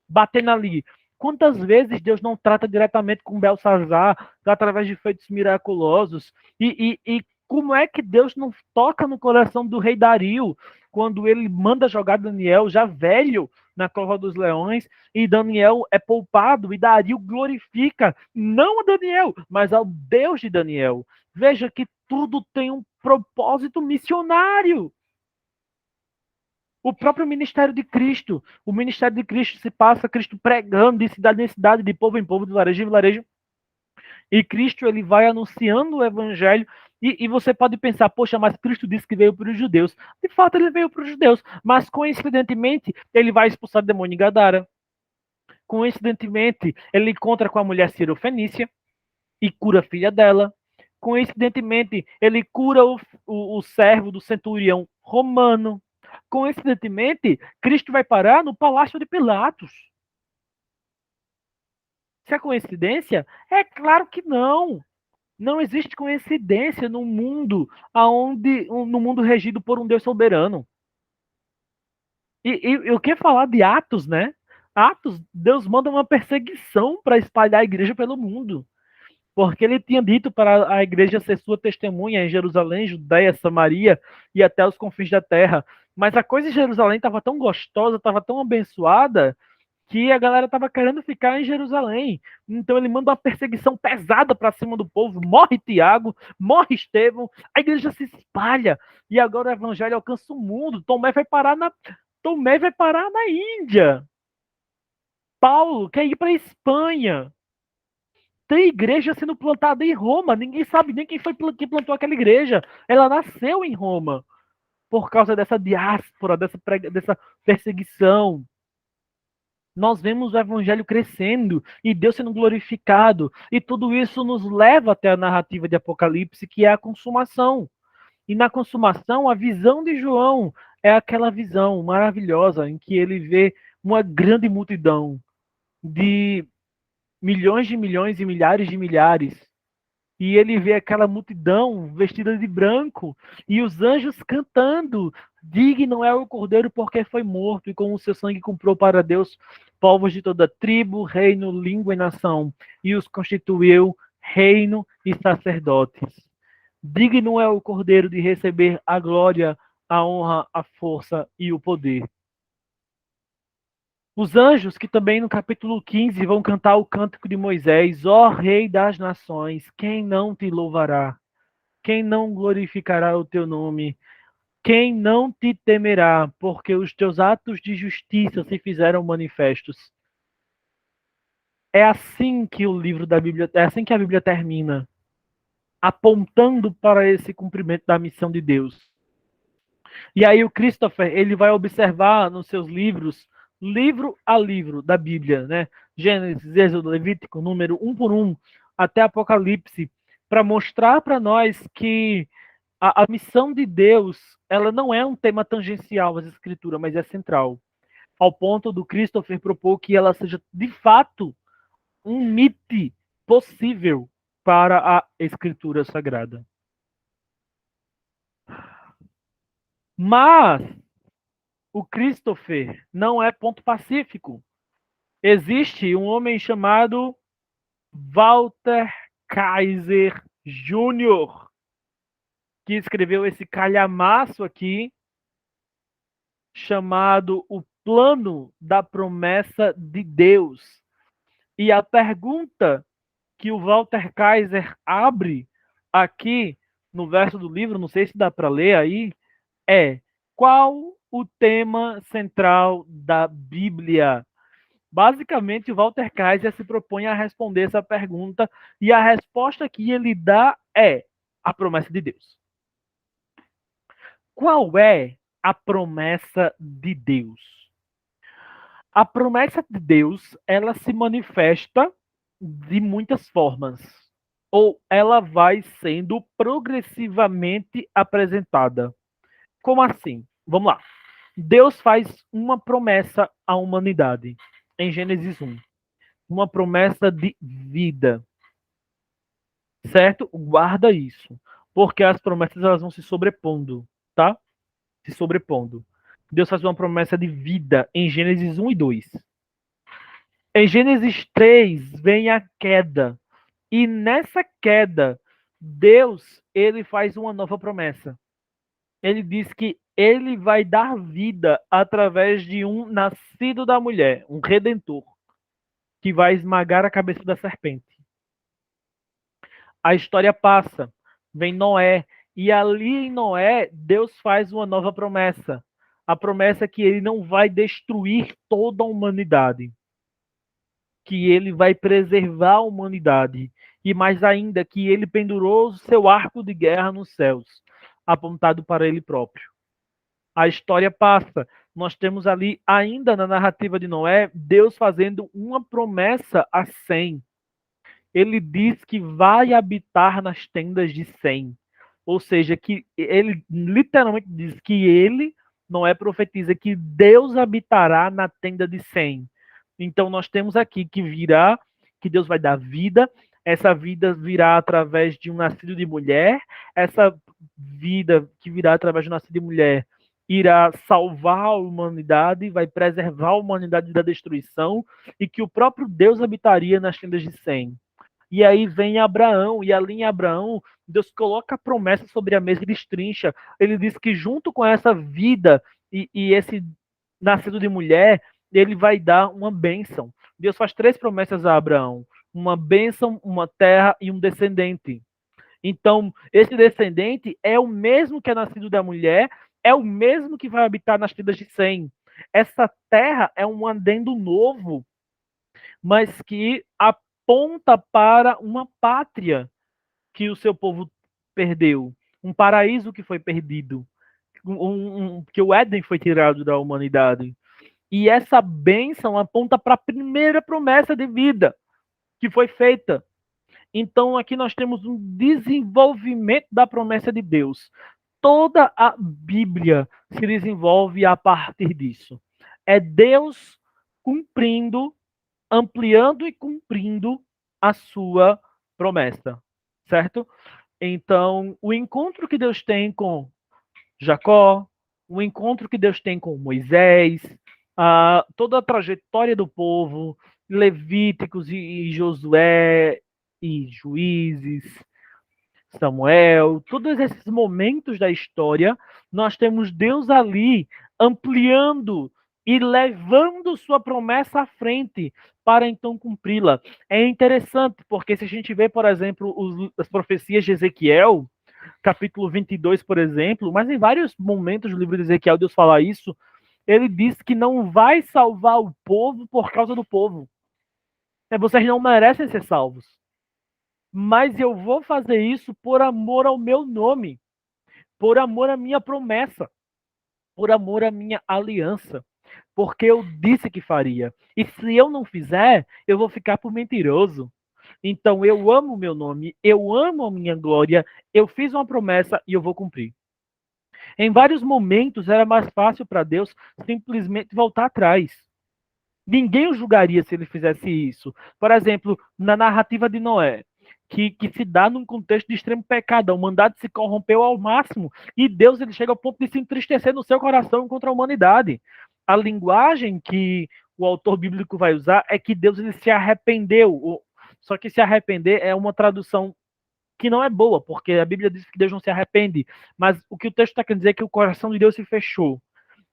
A: batendo ali? Quantas vezes Deus não trata diretamente com Belsazar, através de feitos miraculosos? E como é que Deus não toca no coração do rei Dario, quando ele manda jogar Daniel, já velho, na cova dos leões, e Daniel é poupado, e Dario glorifica, não a Daniel, mas ao Deus de Daniel. Veja que tudo tem um propósito missionário. O próprio ministério de Cristo. O ministério de Cristo se passa Cristo pregando de cidade em cidade, de povo em povo, de vilarejo em vilarejo. E Cristo ele vai anunciando o evangelho. E você pode pensar, poxa, mas Cristo disse que veio para os judeus. De fato, ele veio para os judeus. Mas, coincidentemente, ele vai expulsar o demônio em Gadara. Coincidentemente, ele encontra com a mulher Cirofenícia e cura a filha dela. Coincidentemente, ele cura o servo do centurião romano. Coincidentemente, Cristo vai parar no palácio de Pilatos. Se é coincidência? É claro que não. Não existe coincidência no mundo no mundo regido por um Deus soberano. E o que falar de Atos, né? Atos, Deus manda uma perseguição para espalhar a igreja pelo mundo. Porque ele tinha dito para a igreja ser sua testemunha em Jerusalém, Judéia, Samaria e até os confins da terra. Mas a coisa em Jerusalém estava tão gostosa, estava tão abençoada, que a galera estava querendo ficar em Jerusalém. Então ele manda uma perseguição pesada para cima do povo. Morre Tiago, morre Estevão, a igreja se espalha. E agora o evangelho alcança o mundo. Tomé vai parar na Índia. Paulo quer ir para a Espanha. Tem igreja sendo plantada em Roma. Ninguém sabe nem quem foi que plantou aquela igreja. Ela nasceu em Roma por causa dessa diáspora, dessa perseguição. Nós vemos o evangelho crescendo e Deus sendo glorificado. E tudo isso nos leva até a narrativa de Apocalipse, que é a consumação. E na consumação, a visão de João é aquela visão maravilhosa em que ele vê uma grande multidão de milhões e milhares de milhares. E ele vê aquela multidão vestida de branco e os anjos cantando: digno é o cordeiro porque foi morto e com o seu sangue comprou para Deus povos de toda tribo, reino, língua e nação, e os constituiu reino e sacerdotes. Digno é o cordeiro de receber a glória, a honra, a força e o poder. Os anjos, que também no capítulo 15 vão cantar o cântico de Moisés: ó Rei das nações, quem não te louvará? Quem não glorificará o teu nome? Quem não te temerá? Porque os teus atos de justiça se fizeram manifestos. É assim que o livro da Bíblia, é assim que a Bíblia termina, apontando para esse cumprimento da missão de Deus. E aí o Christopher, ele vai observar nos seus livros, livro a livro da Bíblia, né? Gênesis, Êxodo, Levítico, número um por um, até Apocalipse, para mostrar para nós que a missão de Deus, ela não é um tema tangencial às escrituras, mas é central. Ao ponto do Christopher propor que ela seja, de fato, um mito possível para a escritura sagrada. Mas o Christopher não é ponto pacífico. Existe um homem chamado Walter Kaiser Jr., que escreveu esse calhamaço aqui, chamado O Plano da Promessa de Deus. E a pergunta que o Walter Kaiser abre aqui no verso do livro, não sei se dá para ler aí, é: qual o tema central da Bíblia? Basicamente, o Walter Kaiser se propõe a responder essa pergunta e a resposta que ele dá é a promessa de Deus. Qual é a promessa de Deus? A promessa de Deus, ela se manifesta de muitas formas, ou ela vai sendo progressivamente apresentada. Como assim? Vamos lá. Deus faz uma promessa à humanidade, em Gênesis 1. Uma promessa de vida. Certo? Guarda isso. porque as promessas elas vão se sobrepondo, tá? Se sobrepondo. Deus faz uma promessa de vida em Gênesis 1 e 2. Em Gênesis 3 vem a queda. E nessa queda, Deus, ele faz uma nova promessa. Ele diz que ele vai dar vida através de um nascido da mulher, um redentor, que vai esmagar a cabeça da serpente. A história passa, vem Noé, e ali em Noé, Deus faz uma nova promessa. A promessa é que ele não vai destruir toda a humanidade, que ele vai preservar a humanidade, e mais ainda, que ele pendurou o seu arco de guerra nos céus, apontado para ele próprio. A história passa. Nós temos ali, ainda na narrativa de Noé, Deus fazendo uma promessa a Sem. Ele diz que vai habitar nas tendas de Sem. Ou seja, que ele literalmente diz que ele, Noé profetiza que Deus habitará na tenda de Sem. Então nós temos aqui que virá, que Deus vai dar vida, essa vida virá através de um nascido de mulher, essa vida que virá através de um nascido de mulher irá salvar a humanidade, vai preservar a humanidade da destruição, e que o próprio Deus habitaria nas tendas de Sem. E aí vem Abraão, e ali em Abraão, Deus coloca a promessa sobre a mesa e destrincha. Ele diz que junto com essa vida e esse nascido de mulher, ele vai dar uma bênção. Deus faz 3 promessas a Abraão: uma bênção, uma terra e um descendente. Então, esse descendente é o mesmo que é nascido da mulher, é o mesmo que vai habitar nas tendas de Sem. Essa terra é um adendo novo, mas que aponta para uma pátria que o seu povo perdeu, um paraíso que foi perdido, que o Éden foi tirado da humanidade. E essa bênção aponta para a primeira promessa de vida que foi feita. Então, aqui nós temos um desenvolvimento da promessa de Deus. Toda a Bíblia se desenvolve a partir disso. É Deus cumprindo, ampliando e cumprindo a sua promessa, certo? Então, o encontro que Deus tem com Jacó, o encontro que Deus tem com Moisés, toda a trajetória do povo, Levíticos e Josué e Juízes, Samuel, todos esses momentos da história, nós temos Deus ali ampliando e levando sua promessa à frente para então cumpri-la. É interessante, porque se a gente vê, por exemplo, as profecias de Ezequiel, capítulo 22, por exemplo, mas em vários momentos do livro de Ezequiel Deus fala isso, ele diz que não vai salvar o povo por causa do povo. Vocês não merecem ser salvos. Mas eu vou fazer isso por amor ao meu nome, por amor à minha promessa, por amor à minha aliança, porque eu disse que faria. E se eu não fizer, eu vou ficar por mentiroso. Então eu amo o meu nome, eu amo a minha glória, eu fiz uma promessa e eu vou cumprir. Em vários momentos era mais fácil para Deus simplesmente voltar atrás. Ninguém o julgaria se ele fizesse isso. Por exemplo, na narrativa de Noé, que se dá num contexto de extremo pecado, a humanidade se corrompeu ao máximo, e Deus ele chega ao ponto de se entristecer no seu coração contra a humanidade. A linguagem que o autor bíblico vai usar é que Deus ele se arrependeu. Só que se arrepender é uma tradução que não é boa, porque a Bíblia diz que Deus não se arrepende, mas o que o texto está querendo dizer é que o coração de Deus se fechou.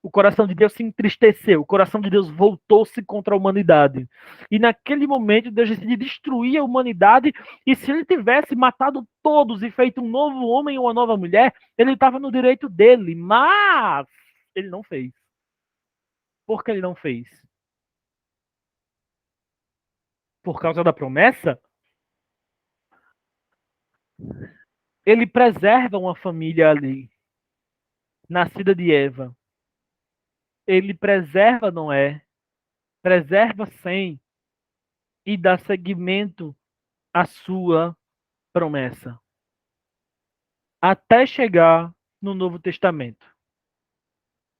A: O coração de Deus se entristeceu, o coração de Deus voltou-se contra a humanidade. E naquele momento, Deus decidiu destruir a humanidade, e se ele tivesse matado todos e feito um novo homem ou uma nova mulher, ele estava no direito dele, mas ele não fez. Por que ele não fez? Por causa da promessa? Ele preserva uma família ali, nascida de Eva. Ele preserva Noé, preserva Sem e dá seguimento à sua promessa. Até chegar no Novo Testamento.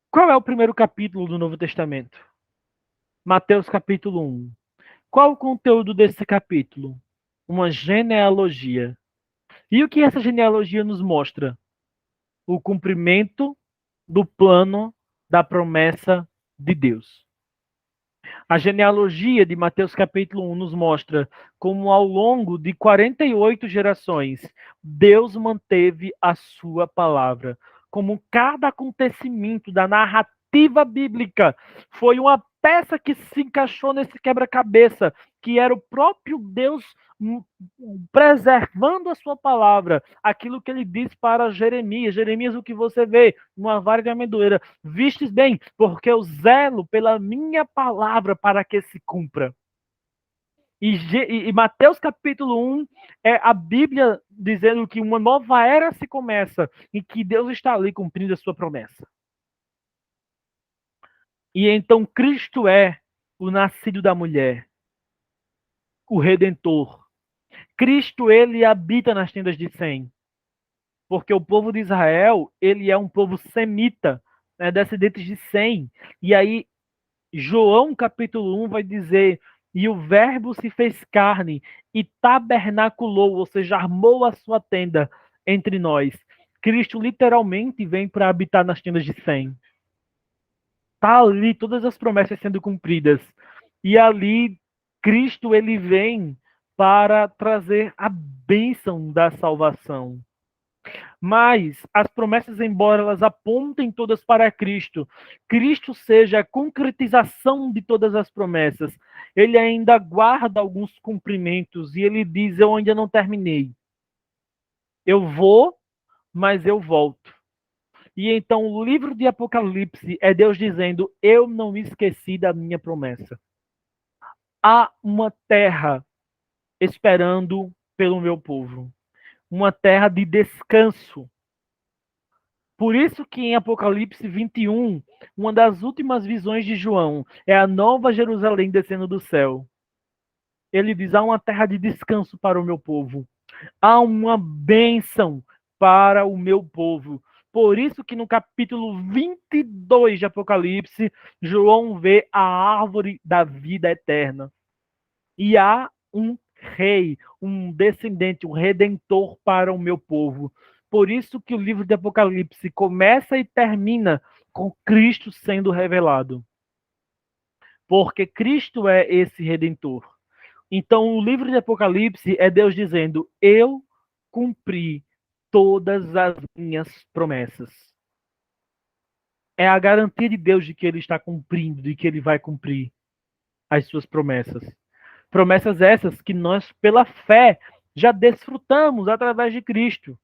A: Qual é o primeiro capítulo do Novo Testamento? Mateus capítulo 1. Qual o conteúdo desse capítulo? Uma genealogia. E o que essa genealogia nos mostra? O cumprimento do plano da promessa de Deus. A genealogia de Mateus capítulo 1 nos mostra como ao longo de 48 gerações, Deus manteve a sua palavra. Como cada acontecimento da narrativa bíblica foi uma peça que se encaixou nesse quebra-cabeça, que era o próprio Deus preservando a sua palavra, aquilo que ele disse para Jeremias. Jeremias, o que você vê? Uma vara de amendoeira. Vistes bem, porque eu zelo pela minha palavra para que se cumpra. E Mateus capítulo 1 é a Bíblia dizendo que uma nova era se começa e que Deus está ali cumprindo a sua promessa. E então Cristo é o nascido da mulher, o Redentor. Cristo, ele habita nas tendas de Sem, porque o povo de Israel, ele é um povo semita, né, descendentes de Sem. E aí João capítulo 1 vai dizer: e o verbo se fez carne e tabernaculou, ou seja, armou a sua tenda entre nós. Cristo literalmente vem para habitar nas tendas de Sem. Tá ali todas as promessas sendo cumpridas. E ali Cristo ele vem para trazer a bênção da salvação. Mas as promessas, embora elas apontem todas para Cristo, Cristo seja a concretização de todas as promessas. Ele ainda guarda alguns cumprimentos e ele diz: eu ainda não terminei. Eu vou, mas eu volto. E então o livro de Apocalipse é Deus dizendo: eu não esqueci da minha promessa. Há uma terra esperando pelo meu povo, uma terra de descanso. Por isso que em Apocalipse 21, uma das últimas visões de João é a nova Jerusalém descendo do céu. Ele diz: há uma terra de descanso para o meu povo. Há uma bênção para o meu povo. Por isso que no capítulo 22 de Apocalipse, João vê a árvore da vida eterna. E há um rei, um descendente, um redentor para o meu povo. Por isso que o livro de Apocalipse começa e termina com Cristo sendo revelado. Porque Cristo é esse redentor. Então, o livro de Apocalipse é Deus dizendo: eu cumpri todas as minhas promessas. É a garantia de Deus de que ele está cumprindo, de que ele vai cumprir as suas promessas. Promessas essas que nós, pela fé, já desfrutamos através de Cristo.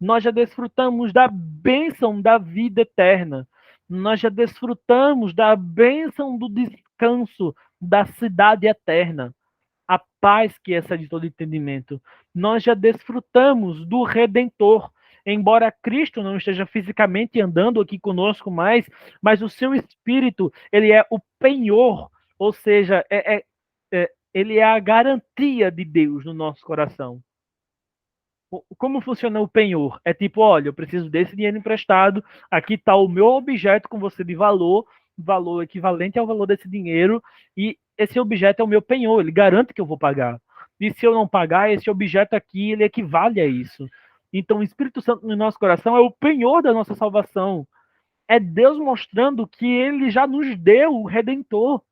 A: Nós já desfrutamos da bênção da vida eterna. Nós já desfrutamos da bênção do descanso da cidade eterna. A paz que excede todo entendimento. Nós já desfrutamos do Redentor. Embora Cristo não esteja fisicamente andando aqui conosco mais, mas o seu Espírito, ele é o penhor, ou seja, ele é a garantia de Deus no nosso coração. Como funciona o penhor? É tipo, olha, eu preciso desse dinheiro emprestado, aqui está o meu objeto com você de valor equivalente ao valor desse dinheiro, e esse objeto é o meu penhor, ele garante que eu vou pagar. E se eu não pagar, esse objeto aqui, ele equivale a isso. Então, o Espírito Santo no nosso coração é o penhor da nossa salvação. É Deus mostrando que ele já nos deu o Redentor.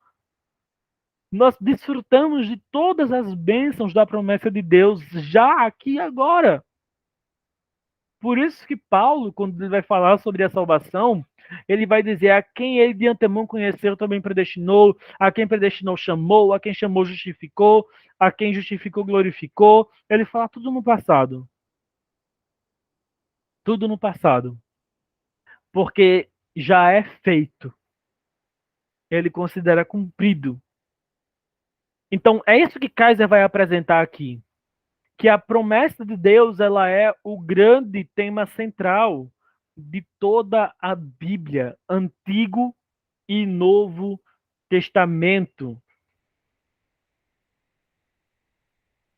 A: Nós desfrutamos de todas as bênçãos da promessa de Deus já aqui e agora. Por isso que Paulo, quando ele vai falar sobre a salvação, ele vai dizer: a quem ele de antemão conheceu também predestinou, a quem predestinou chamou, a quem chamou justificou, a quem justificou glorificou. Ele fala tudo no passado. Tudo no passado. Porque já é feito. Ele considera cumprido. Então, é isso que Kaiser vai apresentar aqui. Que a promessa de Deus, ela é o grande tema central de toda a Bíblia, Antigo e Novo Testamento.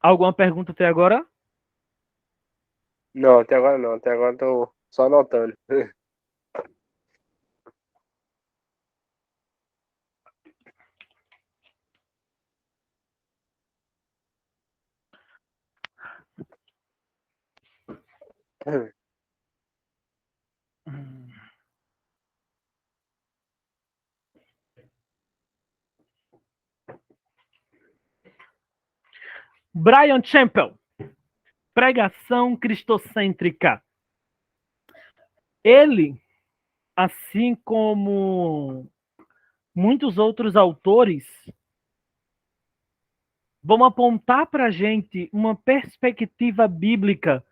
A: Alguma pergunta até agora?
B: Não, até agora não. Até agora tô só anotando.
A: Brian Champel, pregação cristocêntrica. Ele, assim como muitos outros autores, vão apontar para a gente uma perspectiva bíblica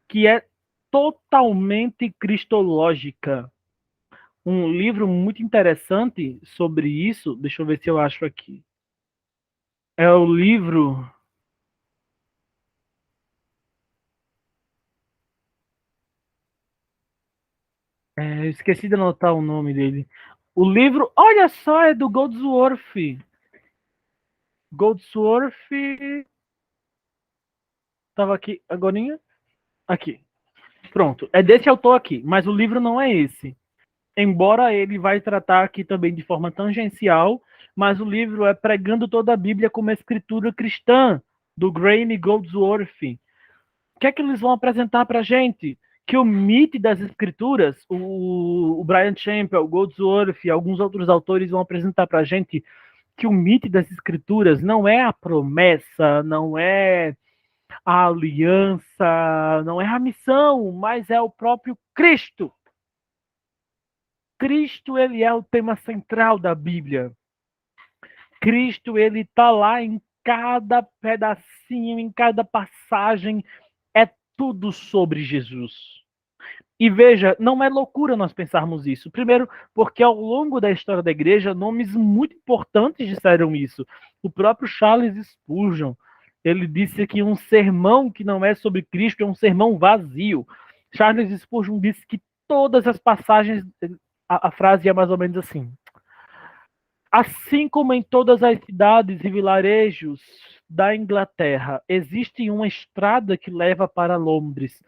A: que é totalmente cristológica. Um livro muito interessante sobre isso, deixa eu ver se eu acho aqui. É o livro... eu esqueci de anotar o nome dele. O livro, olha só, é do Goldsworth. Goldsworth... Estava aqui, agorinha. Aqui. Pronto. É desse autor aqui, mas o livro não é esse. Embora ele vai tratar aqui também de forma tangencial, mas o livro é Pregando toda a Bíblia como Escritura Cristã, do Graham Goldsworth. O que é que eles vão apresentar para a gente? Que o mito das Escrituras, o Brian Champel, o Goldsworth e alguns outros autores vão apresentar para a gente que o mito das Escrituras não é a promessa, não é a aliança, não é a missão, mas é o próprio Cristo. Cristo, ele é o tema central da Bíblia. Cristo, ele está lá em cada pedacinho, em cada passagem, é tudo sobre Jesus. E veja, não é loucura nós pensarmos isso. Primeiro, porque ao longo da história da igreja, nomes muito importantes disseram isso. O próprio Charles Spurgeon, ele disse que um sermão que não é sobre Cristo é um sermão vazio. Charles Spurgeon disse que todas as passagens, a frase é mais ou menos assim: assim como em todas as cidades e vilarejos da Inglaterra existe uma estrada que leva para Londres,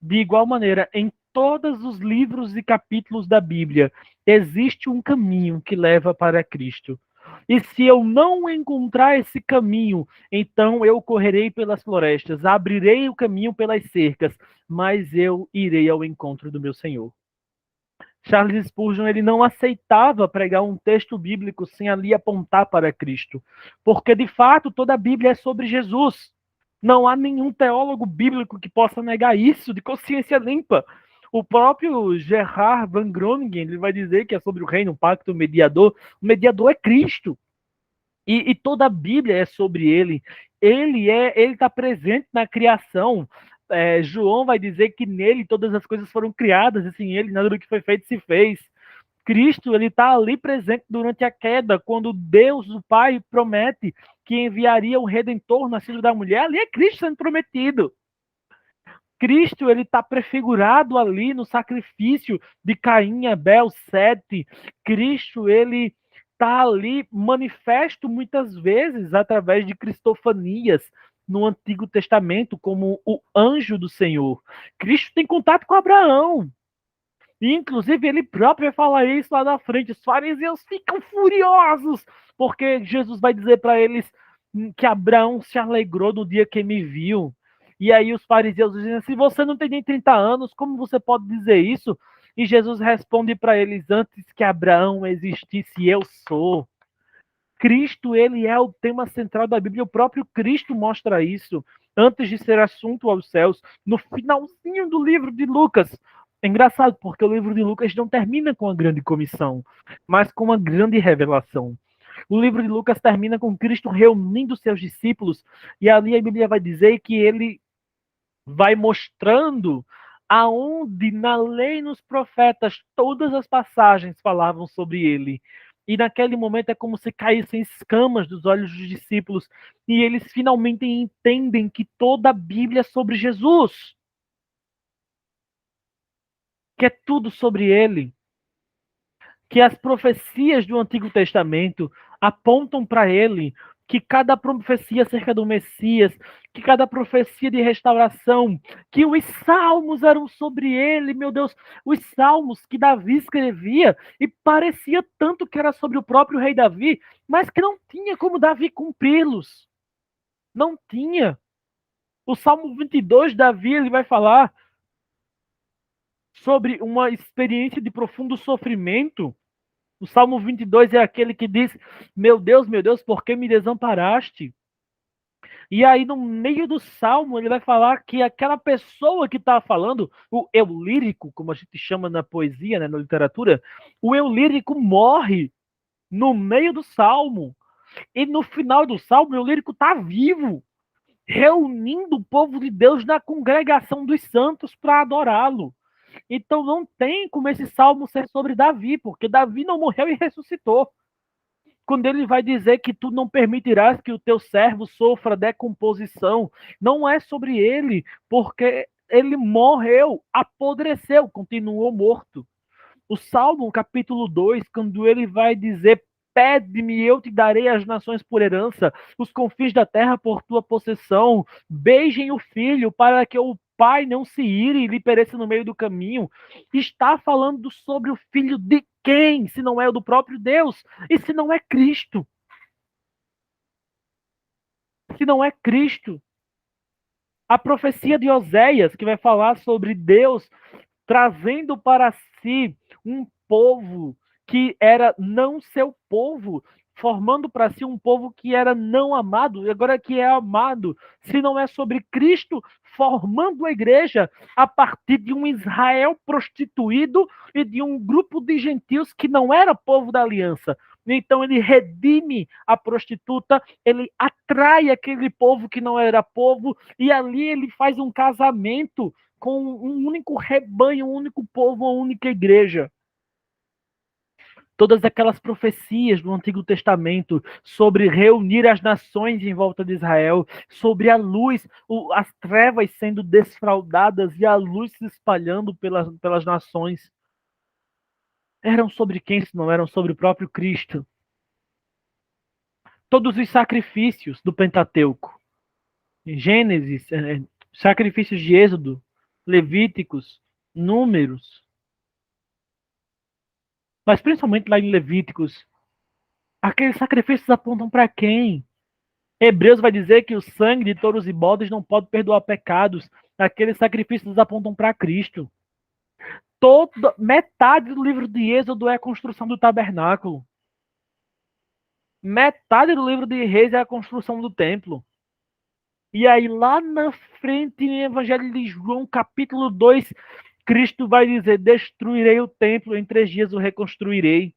A: de igual maneira, em todos os livros e capítulos da Bíblia existe um caminho que leva para Cristo. E se eu não encontrar esse caminho, então eu correrei pelas florestas, abrirei o caminho pelas cercas, mas eu irei ao encontro do meu Senhor. Charles Spurgeon, ele não aceitava pregar um texto bíblico sem ali apontar para Cristo, porque de fato toda a Bíblia é sobre Jesus. Não há nenhum teólogo bíblico que possa negar isso de consciência limpa. O próprio Gerhard van Groningen, ele vai dizer que é sobre o reino, o pacto, o mediador. O mediador é Cristo. E toda a Bíblia é sobre ele. Ele está presente na criação. João vai dizer que nele todas as coisas foram criadas, e sem ele nada do que foi feito se fez. Cristo, ele está ali presente durante a queda, quando Deus, o Pai, promete que enviaria um Redentor nascido da mulher. Ali é Cristo sendo prometido. Cristo, ele está prefigurado ali no sacrifício de Caim, Abel, Sete. Cristo, ele está ali manifesto muitas vezes através de cristofanias no Antigo Testamento como o anjo do Senhor. Cristo tem contato com Abraão. E, inclusive, ele próprio vai falar isso lá na frente. Os fariseus ficam furiosos, porque Jesus vai dizer para eles que Abraão se alegrou no dia que me viu. E aí os fariseus dizem assim, você não tem nem 30 anos, como você pode dizer isso? E Jesus responde para eles, antes que Abraão existisse, eu sou. Cristo, ele é o tema central da Bíblia. O próprio Cristo mostra isso, antes de ser assunto aos céus, no finalzinho do livro de Lucas. É engraçado, porque o livro de Lucas não termina com a grande comissão, mas com uma grande revelação. O livro de Lucas termina com Cristo reunindo seus discípulos, e ali a Bíblia vai dizer que ele vai mostrando aonde na lei e nos profetas todas as passagens falavam sobre ele. E naquele momento é como se caíssem escamas dos olhos dos discípulos, e eles finalmente entendem que toda a Bíblia é sobre Jesus, que é tudo sobre ele, que as profecias do Antigo Testamento apontam para ele, que cada profecia acerca do Messias, que cada profecia de restauração, que os salmos eram sobre ele, meu Deus, os salmos que Davi escrevia, e parecia tanto que era sobre o próprio rei Davi, mas que não tinha como Davi cumpri-los. Não tinha. O Salmo 22, Davi, ele vai falar sobre uma experiência de profundo sofrimento. O Salmo 22 é aquele que diz: meu Deus, por que me desamparaste? E aí, no meio do salmo, ele vai falar que aquela pessoa que está falando, o eu lírico, como a gente chama na poesia, né, na literatura, o eu lírico morre no meio do salmo. E no final do salmo, o eu lírico está vivo, reunindo o povo de Deus na congregação dos santos para adorá-lo. Então não tem como esse salmo ser sobre Davi, porque Davi não morreu e ressuscitou. Quando ele vai dizer que tu não permitirás que o teu servo sofra decomposição, não é sobre ele, porque ele morreu, apodreceu, continuou morto. O Salmo, capítulo 2, quando ele vai dizer: pede-me, eu te darei as nações por herança, os confins da terra por tua possessão. Beijem o filho, para que o pai não se ire e lhe pereça no meio do caminho. Está falando sobre o filho de quem, se não é o do próprio Deus? E se não é Cristo? Se não é Cristo? A profecia de Oséias, que vai falar sobre Deus trazendo para si um povo que era não seu povo, formando para si um povo que era não amado, e agora que é amado, se não é sobre Cristo, formando a igreja a partir de um Israel prostituído e de um grupo de gentios que não era povo da aliança. Então ele redime a prostituta, ele atrai aquele povo que não era povo, e ali ele faz um casamento com um único rebanho, um único povo, uma única igreja. Todas aquelas profecias do Antigo Testamento sobre reunir as nações em volta de Israel, sobre a luz, as trevas sendo desfraldadas e a luz se espalhando pelas nações, eram sobre quem, se não eram sobre o próprio Cristo? Todos os sacrifícios do Pentateuco, Gênesis, sacrifícios de Êxodo, Levíticos, Números, mas principalmente lá em Levíticos, aqueles sacrifícios apontam para quem? Hebreus vai dizer que o sangue de touros e bodes não pode perdoar pecados. Aqueles sacrifícios apontam para Cristo. Metade do livro de Êxodo é a construção do tabernáculo. Metade do livro de Reis é a construção do templo. E aí, lá na frente, no Evangelho de João, capítulo 2, Cristo vai dizer: destruirei o templo, em 3 dias o reconstruirei.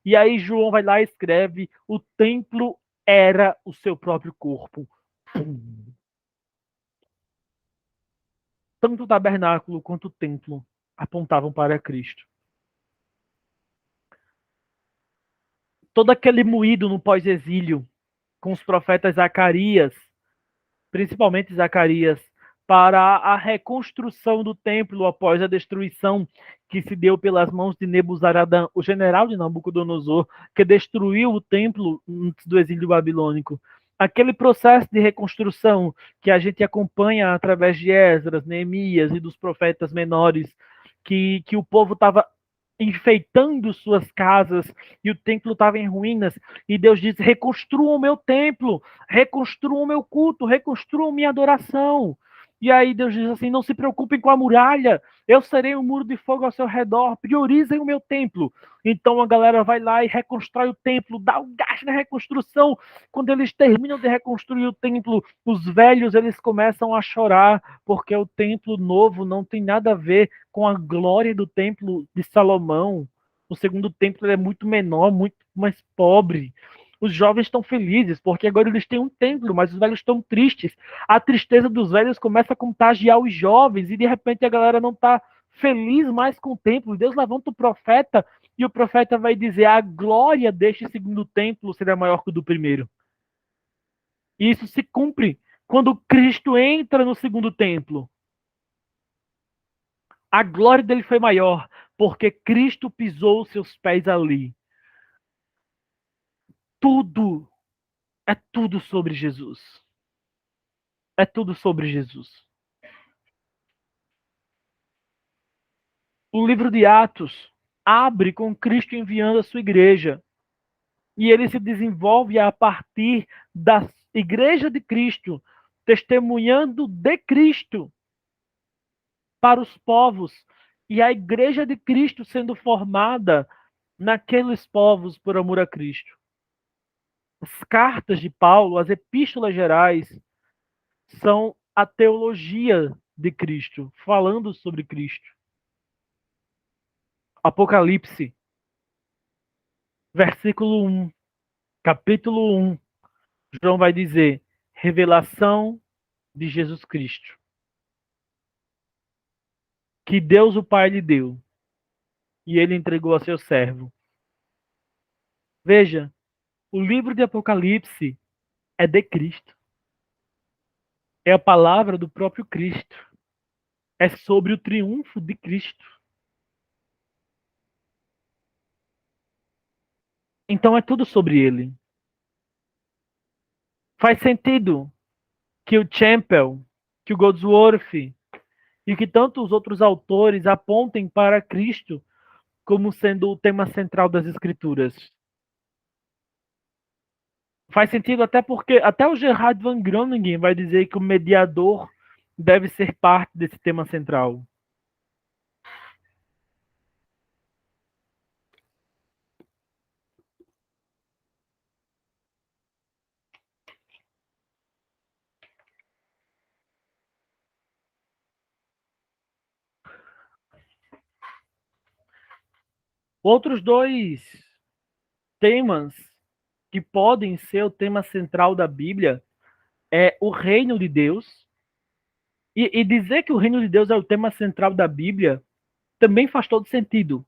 A: E aí João vai lá e escreve: o templo era o seu próprio corpo. Tanto o tabernáculo quanto o templo apontavam para Cristo. Todo aquele moído no pós-exílio, com os profetas Zacarias, principalmente Zacarias, para a reconstrução do templo após a destruição que se deu pelas mãos de Nebuzaradã, o general de Nabucodonosor, que destruiu o templo antes do exílio babilônico. Aquele processo de reconstrução que a gente acompanha através de Esdras, Neemias e dos profetas menores, que o povo estava enfeitando suas casas e o templo estava em ruínas, e Deus diz: reconstruam o meu templo, reconstruam o meu culto, reconstruam minha adoração. E aí Deus diz assim: não se preocupem com a muralha, eu serei um muro de fogo ao seu redor, priorizem o meu templo. Então a galera vai lá e reconstrói o templo, dá um gás na reconstrução. Quando eles terminam de reconstruir o templo, os velhos eles começam a chorar, porque o templo novo não tem nada a ver com a glória do templo de Salomão. O segundo templo é muito menor, muito mais pobre. Os jovens estão felizes, porque agora eles têm um templo, mas os velhos estão tristes. A tristeza dos velhos começa a contagiar os jovens, e de repente a galera não está feliz mais com o templo. Deus levanta o profeta, e o profeta vai dizer: a glória deste segundo templo será maior que o do primeiro. E isso se cumpre quando Cristo entra no segundo templo. A glória dele foi maior, porque Cristo pisou os seus pés ali. Tudo, é tudo sobre Jesus. É tudo sobre Jesus. O livro de Atos abre com Cristo enviando a sua igreja. E ele se desenvolve a partir da igreja de Cristo, testemunhando de Cristo para os povos. E a igreja de Cristo sendo formada naqueles povos por amor a Cristo. As cartas de Paulo, as epístolas gerais, são a teologia de Cristo, falando sobre Cristo. Apocalipse, versículo 1, capítulo 1, João vai dizer: revelação de Jesus Cristo, que Deus o Pai lhe deu, e ele entregou a seu servo. Veja, o livro de Apocalipse é de Cristo. É a palavra do próprio Cristo. É sobre o triunfo de Cristo. Então é tudo sobre ele. Faz sentido que o Campbell, que o Goldsworth e que tantos outros autores apontem para Cristo como sendo o tema central das Escrituras. Faz sentido até porque até o Gerhard van Groningen vai dizer que o mediador deve ser parte desse tema central. Outros dois temas que podem ser o tema central da Bíblia é o reino de Deus. E dizer que o reino de Deus é o tema central da Bíblia também faz todo sentido.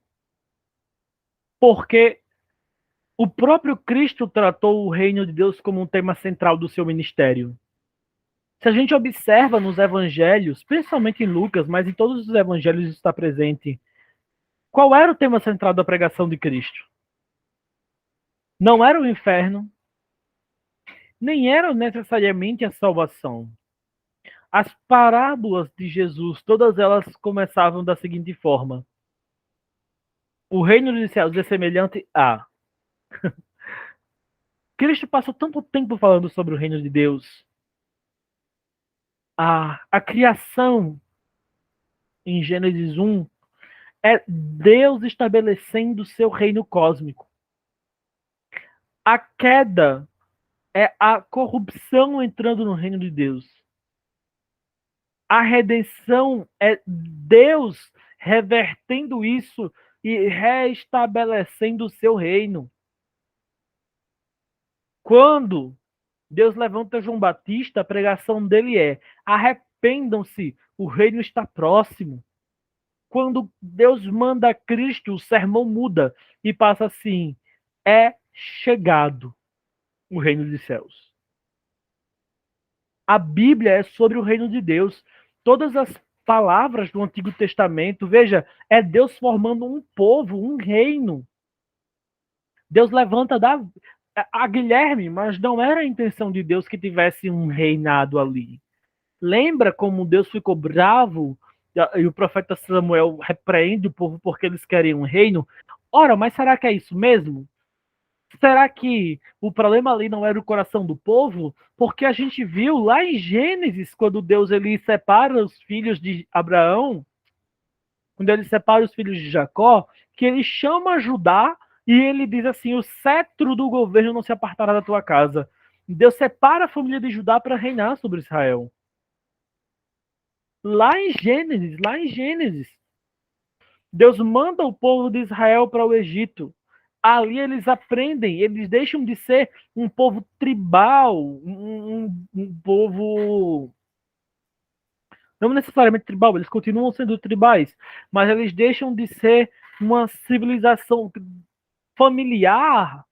A: Porque o próprio Cristo tratou o reino de Deus como um tema central do seu ministério. Se a gente observa nos evangelhos, principalmente em Lucas, mas em todos os evangelhos está presente, qual era o tema central da pregação de Cristo? Não era o inferno, nem era necessariamente a salvação. As parábolas de Jesus, todas elas começavam da seguinte forma: o reino dos céus é semelhante a. Cristo passou tanto tempo falando sobre o reino de Deus. A criação, em Gênesis 1, é Deus estabelecendo o seu reino cósmico. A queda é a corrupção entrando no reino de Deus. A redenção é Deus revertendo isso e reestabelecendo o seu reino. Quando Deus levanta João Batista, a pregação dele é: arrependam-se, o reino está próximo. Quando Deus manda Cristo, o sermão muda e passa assim: é chegado o reino dos céus. A Bíblia é sobre o reino de Deus. Todas as palavras do Antigo Testamento, veja, é Deus formando um povo, um reino. Deus levanta a Guilherme, mas não era a intenção de Deus que tivesse um reinado ali. Lembra como Deus ficou bravo e o profeta Samuel repreende o povo porque eles querem um reino? Ora, mas será que é isso mesmo? Será que o problema ali não era o coração do povo? Porque a gente viu lá em Gênesis, quando Deus ele separa os filhos de Abraão, quando ele separa os filhos de Jacó, que ele chama Judá e ele diz assim: o cetro do governo não se apartará da tua casa. Deus separa a família de Judá para reinar sobre Israel. Lá em Gênesis, Deus manda o povo de Israel para o Egito. Ali eles aprendem, eles deixam de ser um povo tribal, um povo não necessariamente tribal, eles continuam sendo tribais, mas eles deixam de ser uma civilização familiar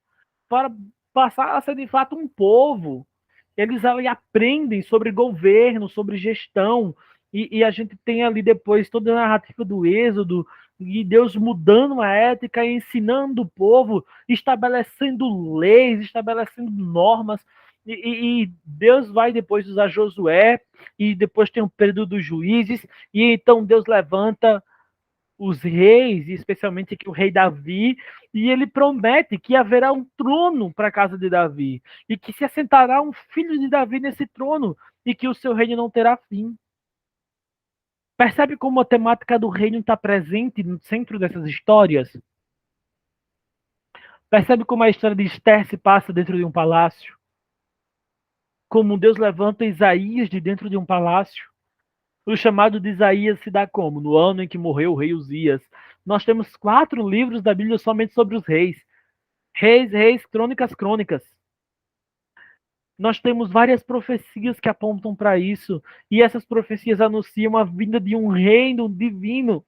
A: para passar a ser de fato um povo. Eles ali aprendem sobre governo, sobre gestão, e a gente tem ali depois toda a narrativa do Êxodo, e Deus mudando a ética, ensinando o povo, estabelecendo leis, estabelecendo normas, e Deus vai depois usar Josué, e depois tem o período dos juízes, e então Deus levanta os reis, especialmente aqui o rei Davi, e ele promete que haverá um trono para a casa de Davi, e que se assentará um filho de Davi nesse trono, e que o seu reino não terá fim. Percebe como a temática do reino está presente no centro dessas histórias? Percebe como a história de Esther se passa dentro de um palácio? Como Deus levanta Isaías de dentro de um palácio? O chamado de Isaías se dá como? No ano em que morreu o rei Uzias. Nós temos 4 livros da Bíblia somente sobre os reis. Reis, reis, crônicas, crônicas. Nós temos várias profecias que apontam para isso. E essas profecias anunciam a vinda de um reino divino.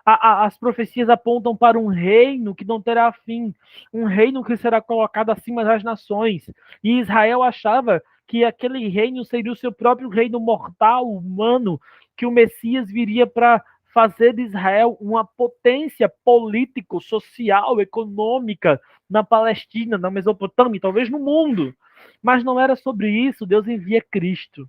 A: As profecias apontam para um reino que não terá fim, um reino que será colocado acima das nações. E Israel achava que aquele reino seria o seu próprio reino mortal, humano, que o Messias viria para fazer de Israel uma potência político, social, econômica na Palestina, na Mesopotâmia, talvez no mundo. Mas não era sobre isso, Deus envia Cristo.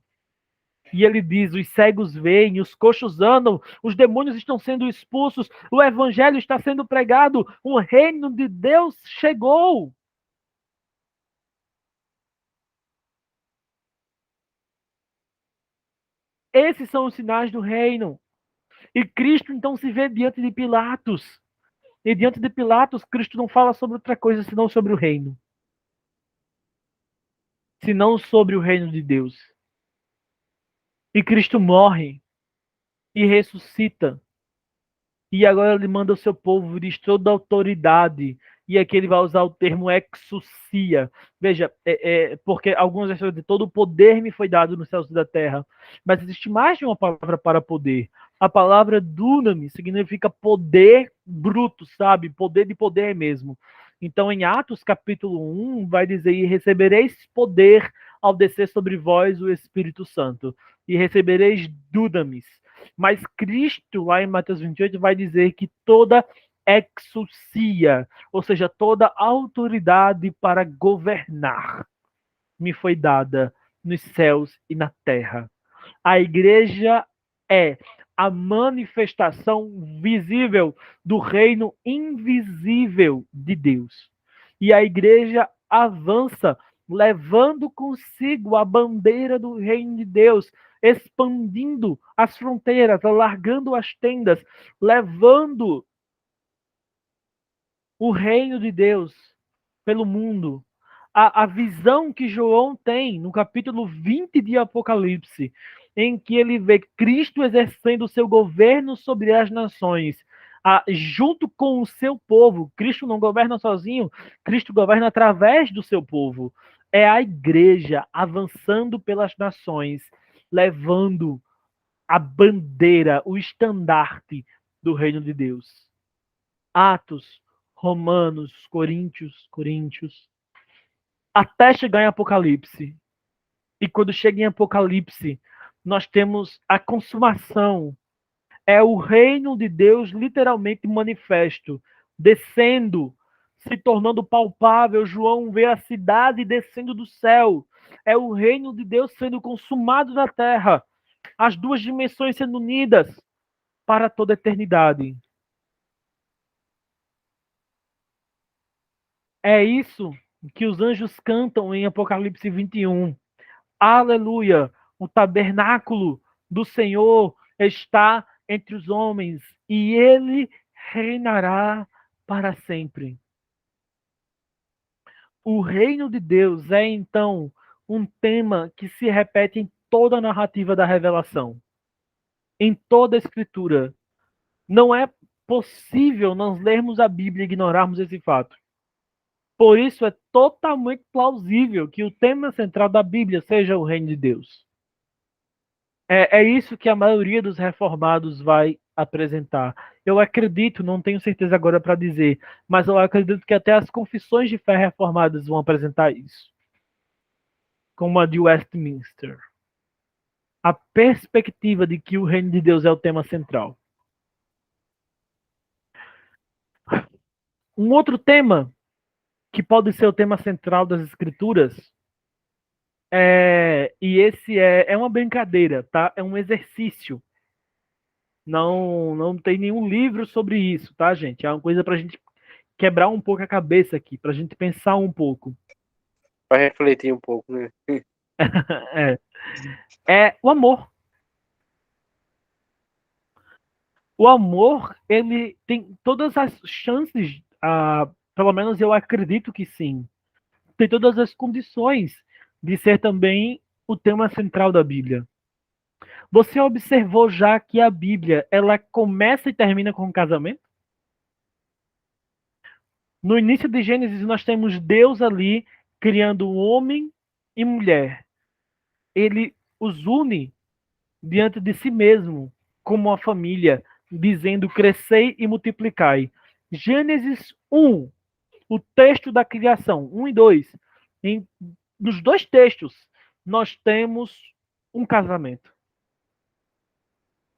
A: E ele diz: os cegos veem, os coxos andam, os demônios estão sendo expulsos, o evangelho está sendo pregado, o reino de Deus chegou. Esses são os sinais do reino. E Cristo então se vê diante de Pilatos. E diante de Pilatos, Cristo não fala sobre outra coisa senão sobre o reino. Senão sobre o reino de Deus. E Cristo morre e ressuscita. E agora ele manda o seu povo, diz toda autoridade. E aqui ele vai usar o termo exousia. Veja, porque algumas pessoas dizem, todo o poder me foi dado nos céus e da terra. Mas existe mais de uma palavra para poder. A palavra dunamis significa poder bruto, sabe? Poder de poder mesmo. Então, em Atos capítulo 1, vai dizer, e recebereis poder ao descer sobre vós o Espírito Santo. E recebereis dunamis. Mas Cristo, lá em Mateus 28, vai dizer que toda exousia, ou seja, toda autoridade para governar, me foi dada nos céus e na terra. A igreja é a manifestação visível do reino invisível de Deus. E a igreja avança, levando consigo a bandeira do reino de Deus, expandindo as fronteiras, alargando as tendas, levando o reino de Deus pelo mundo. A visão que João tem no capítulo 20 de Apocalipse, em que ele vê Cristo exercendo o seu governo sobre as nações, junto com o seu povo. Cristo não governa sozinho, Cristo governa através do seu povo. É a igreja avançando pelas nações, levando a bandeira, o estandarte do reino de Deus. Atos, Romanos, Coríntios, até chegar em Apocalipse. E quando chega em Apocalipse, nós temos a consumação. É o reino de Deus literalmente manifesto, descendo, se tornando palpável. João vê a cidade descendo do céu. É o reino de Deus sendo consumado na terra. As duas dimensões sendo unidas para toda a eternidade. É isso que os anjos cantam em Apocalipse 21. Aleluia! O tabernáculo do Senhor está entre os homens e ele reinará para sempre. O reino de Deus é então um tema que se repete em toda a narrativa da revelação, em toda a escritura. Não é possível nós lermos a Bíblia e ignorarmos esse fato. Por isso é totalmente plausível que o tema central da Bíblia seja o reino de Deus. É isso que a maioria dos reformados vai apresentar. Eu acredito, não tenho certeza agora para dizer, mas eu acredito que até as confissões de fé reformadas vão apresentar isso. Como a de Westminster. A perspectiva de que o reino de Deus é o tema central. Um outro tema que pode ser o tema central das escrituras e esse é uma brincadeira, tá? É um exercício. Não tem nenhum livro sobre isso, tá, gente? É uma coisa para a gente quebrar um pouco a cabeça aqui, para a gente pensar um pouco.
B: Para refletir um pouco, né?
A: É o amor. O amor, ele tem todas as chances, pelo menos eu acredito que sim, tem todas as condições de ser também o tema central da Bíblia. Você observou já que a Bíblia, ela começa e termina com um casamento? No início de Gênesis, nós temos Deus ali criando um homem e mulher. Ele os une diante de si mesmo, como uma família, dizendo: crescei e multiplicai. Gênesis 1, o texto da criação, 1 e 2. Nos dois textos, nós temos um casamento.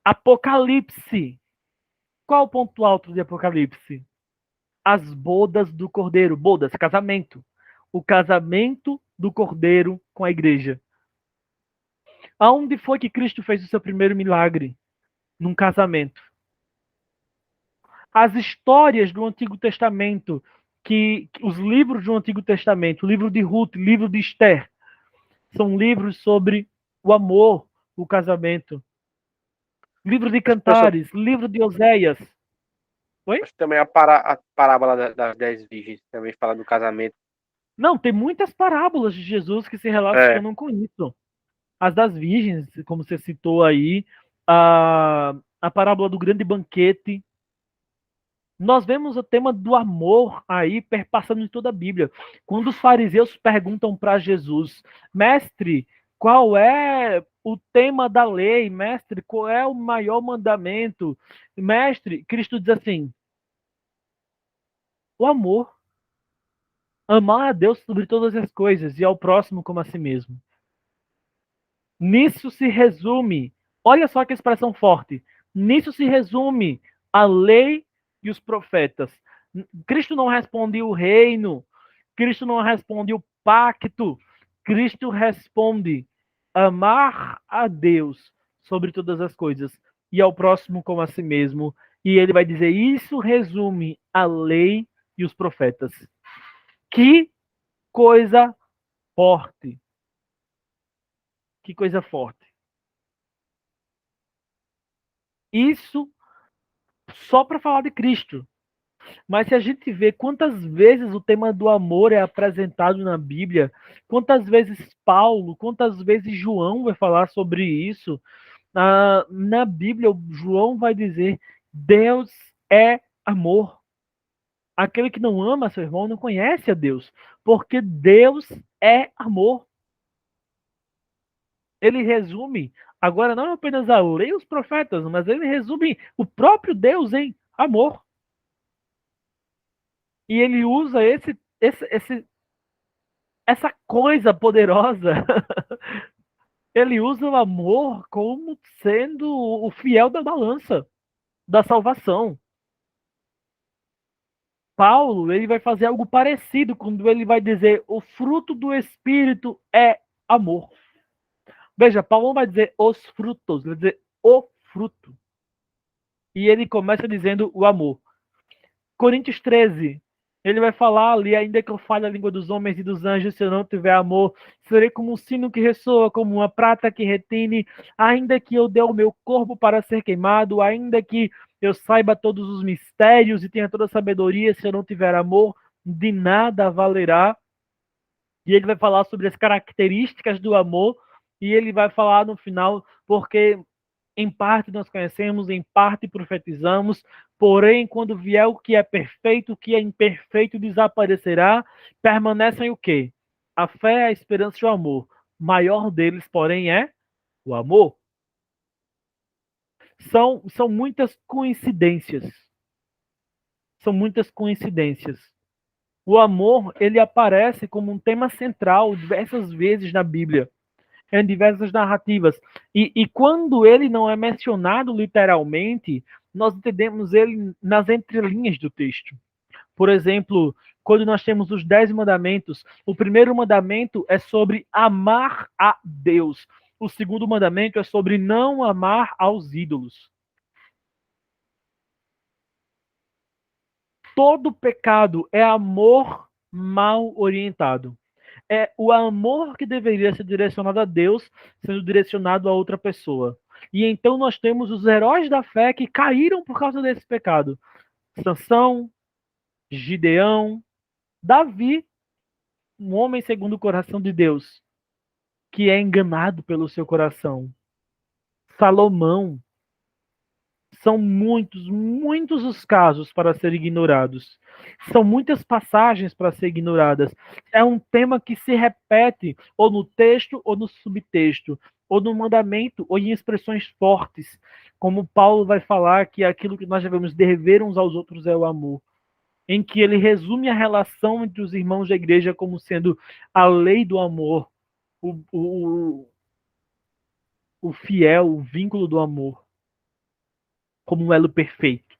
A: Apocalipse. Qual o ponto alto de Apocalipse? As bodas do Cordeiro. Bodas, casamento. O casamento do Cordeiro com a igreja. Aonde foi que Cristo fez o seu primeiro milagre? Num casamento. As histórias do Antigo Testamento, que os livros do Antigo Testamento, o livro de Ruth, o livro de Esther, são livros sobre o amor, o casamento. Livro de Cantares, livro de Oséias. Oi?
B: Acho que também a parábola das 10 virgens também fala do casamento.
A: Não, tem muitas parábolas de Jesus que se relacionam com isso. As das virgens, como você citou aí, a parábola do grande banquete. Nós vemos o tema do amor aí perpassando em toda a Bíblia. Quando os fariseus perguntam para Jesus: mestre, qual é o tema da lei? Mestre, qual é o maior mandamento? Mestre, Cristo diz assim: o amor. Amar a Deus sobre todas as coisas e ao próximo como a si mesmo. Nisso se resume, olha só que expressão forte, nisso se resume a lei e os profetas. Cristo não responde o reino, Cristo não responde o pacto, Cristo responde amar a Deus sobre todas as coisas e ao próximo como a si mesmo. E ele vai dizer, isso resume a lei e os profetas. Que coisa forte. Que coisa forte. Isso só para falar de Cristo. Mas se a gente vê quantas vezes o tema do amor é apresentado na Bíblia, quantas vezes Paulo, quantas vezes João vai falar sobre isso, na Bíblia, João vai dizer: Deus é amor. Aquele que não ama seu irmão não conhece a Deus, porque Deus é amor. Ele resume, agora não apenas a lei e os profetas, mas ele resume o próprio Deus em amor. E ele usa essa coisa poderosa. Ele usa o amor como sendo o fiel da balança da salvação. Paulo, ele vai fazer algo parecido quando ele vai dizer: o fruto do Espírito é amor. Veja, Paulo não vai dizer os frutos, ele vai dizer o fruto. E ele começa dizendo o amor. Coríntios 13, ele vai falar ali: ainda que eu fale a língua dos homens e dos anjos, se eu não tiver amor, serei como um sino que ressoa, como uma prata que retine, ainda que eu dê o meu corpo para ser queimado, ainda que eu saiba todos os mistérios e tenha toda a sabedoria, se eu não tiver amor, de nada valerá. E ele vai falar sobre as características do amor, e ele vai falar no final, porque em parte nós conhecemos, em parte profetizamos, porém, quando vier o que é perfeito, o que é imperfeito desaparecerá, permanecem o quê? A fé, a esperança e o amor. O maior deles, porém, é o amor. São muitas coincidências. São muitas coincidências. O amor, ele aparece como um tema central diversas vezes na Bíblia, em diversas narrativas. E quando ele não é mencionado literalmente, nós entendemos ele nas entrelinhas do texto. Por exemplo, quando nós temos os 10 mandamentos, o primeiro mandamento é sobre amar a Deus. O segundo mandamento é sobre não amar aos ídolos. Todo pecado é amor mal orientado. É o amor que deveria ser direcionado a Deus sendo direcionado a outra pessoa. E então nós temos os heróis da fé que caíram por causa desse pecado. Sansão, Gideão, Davi, um homem segundo o coração de Deus, que é enganado pelo seu coração. Salomão. São muitos, muitos os casos para serem ignorados. São muitas passagens para serem ignoradas. É um tema que se repete ou no texto ou no subtexto, ou no mandamento ou em expressões fortes, como Paulo vai falar que aquilo que nós devemos dever uns aos outros é o amor, em que ele resume a relação entre os irmãos da igreja como sendo a lei do amor, o, o, o fiel, o vínculo do amor, como um elo perfeito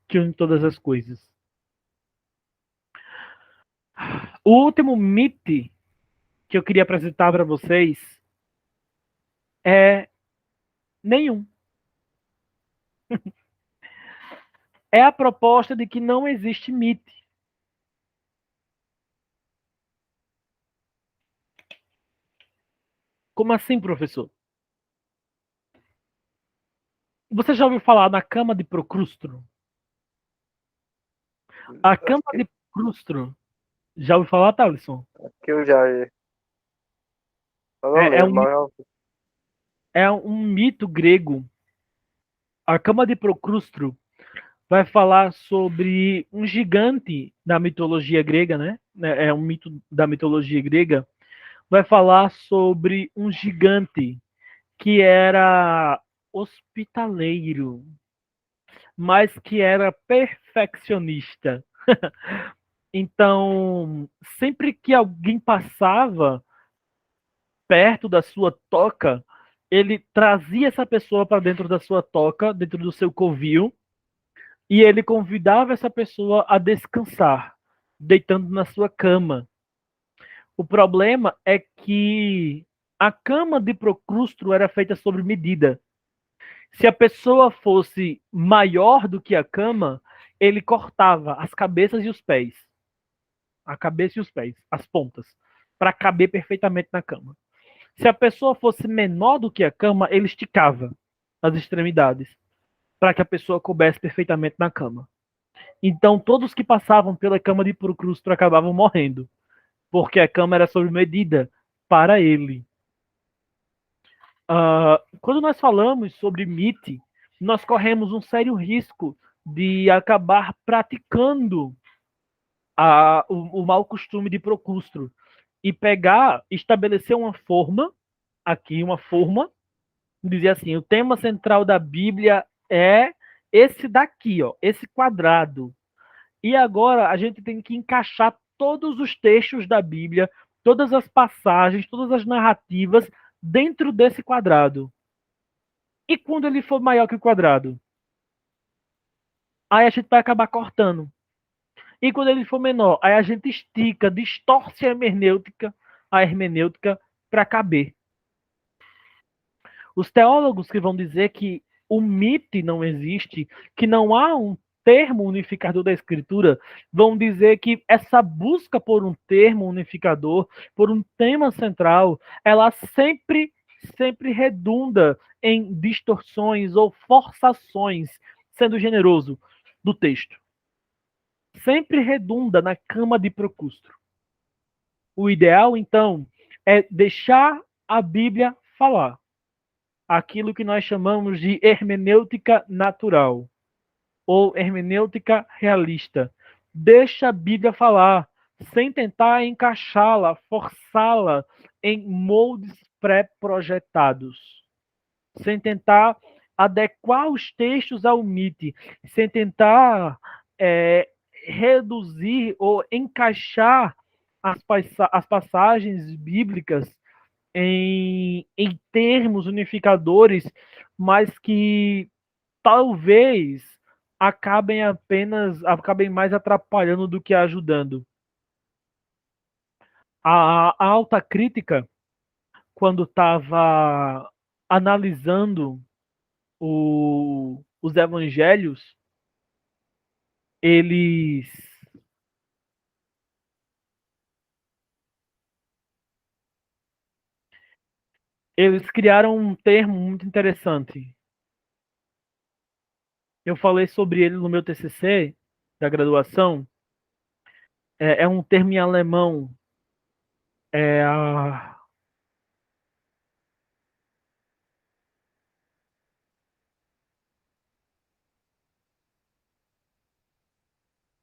A: que une todas as coisas. O último mito que eu queria apresentar para vocês é nenhum. É a proposta de que não existe mito. Como assim, professor? Você já ouviu falar na cama de Procrustro? A
B: Acho
A: cama de Procrustro. Já ouviu falar, Thaleson?
B: que eu já. Eu não
A: É, é,
B: lembro,
A: um,
B: mas
A: é um mito grego. A cama de Procrustro vai falar sobre um gigante da mitologia grega, né? É um mito da mitologia grega. Vai falar sobre um gigante que era hospitaleiro, mas que era perfeccionista. Então, sempre que alguém passava perto da sua toca, ele trazia essa pessoa para dentro da sua toca, dentro do seu covil, e ele convidava essa pessoa a descansar, deitando na sua cama. O problema é que a cama de Procrustro era feita sobre medida. Se a pessoa fosse maior do que a cama, ele cortava as cabeças e os pés. A cabeça e os pés, as pontas, para caber perfeitamente na cama. Se a pessoa fosse menor do que a cama, ele esticava as extremidades para que a pessoa coubesse perfeitamente na cama. Então, todos que passavam pela cama de Procrustro acabavam morrendo, porque a cama era sob medida para ele. Quando nós falamos sobre MIT, nós corremos um sério risco de acabar praticando o mau costume de Procrustro e pegar, estabelecer uma forma, aqui uma forma, dizer assim, o tema central da Bíblia é esse daqui, ó, esse quadrado. E agora a gente tem que encaixar todos os textos da Bíblia, todas as passagens, todas as narrativas dentro desse quadrado. E quando ele for maior que o quadrado? Aí a gente vai acabar cortando. E quando ele for menor, aí a gente estica, distorce a hermenêutica para caber. Os teólogos que vão dizer que o mito não existe, que não há um termo unificador da escritura, vão dizer que essa busca por um termo unificador, por um tema central, ela sempre redunda em distorções ou forçações, sendo generoso, do texto. Sempre redunda na cama de Procrustro. O ideal, então, é deixar a Bíblia falar. Aquilo que nós chamamos de hermenêutica natural ou hermenêutica realista. Deixa a Bíblia falar, sem tentar encaixá-la, forçá-la em moldes pré-projetados, sem tentar adequar os textos ao mito, sem tentar é, reduzir ou encaixar as passagens bíblicas em termos unificadores, mas que talvez acabem mais atrapalhando do que ajudando. A alta crítica, quando estava analisando os evangelhos, eles Eles criaram um termo muito interessante. Eu falei sobre ele no meu TCC da graduação. É um termo em alemão. É,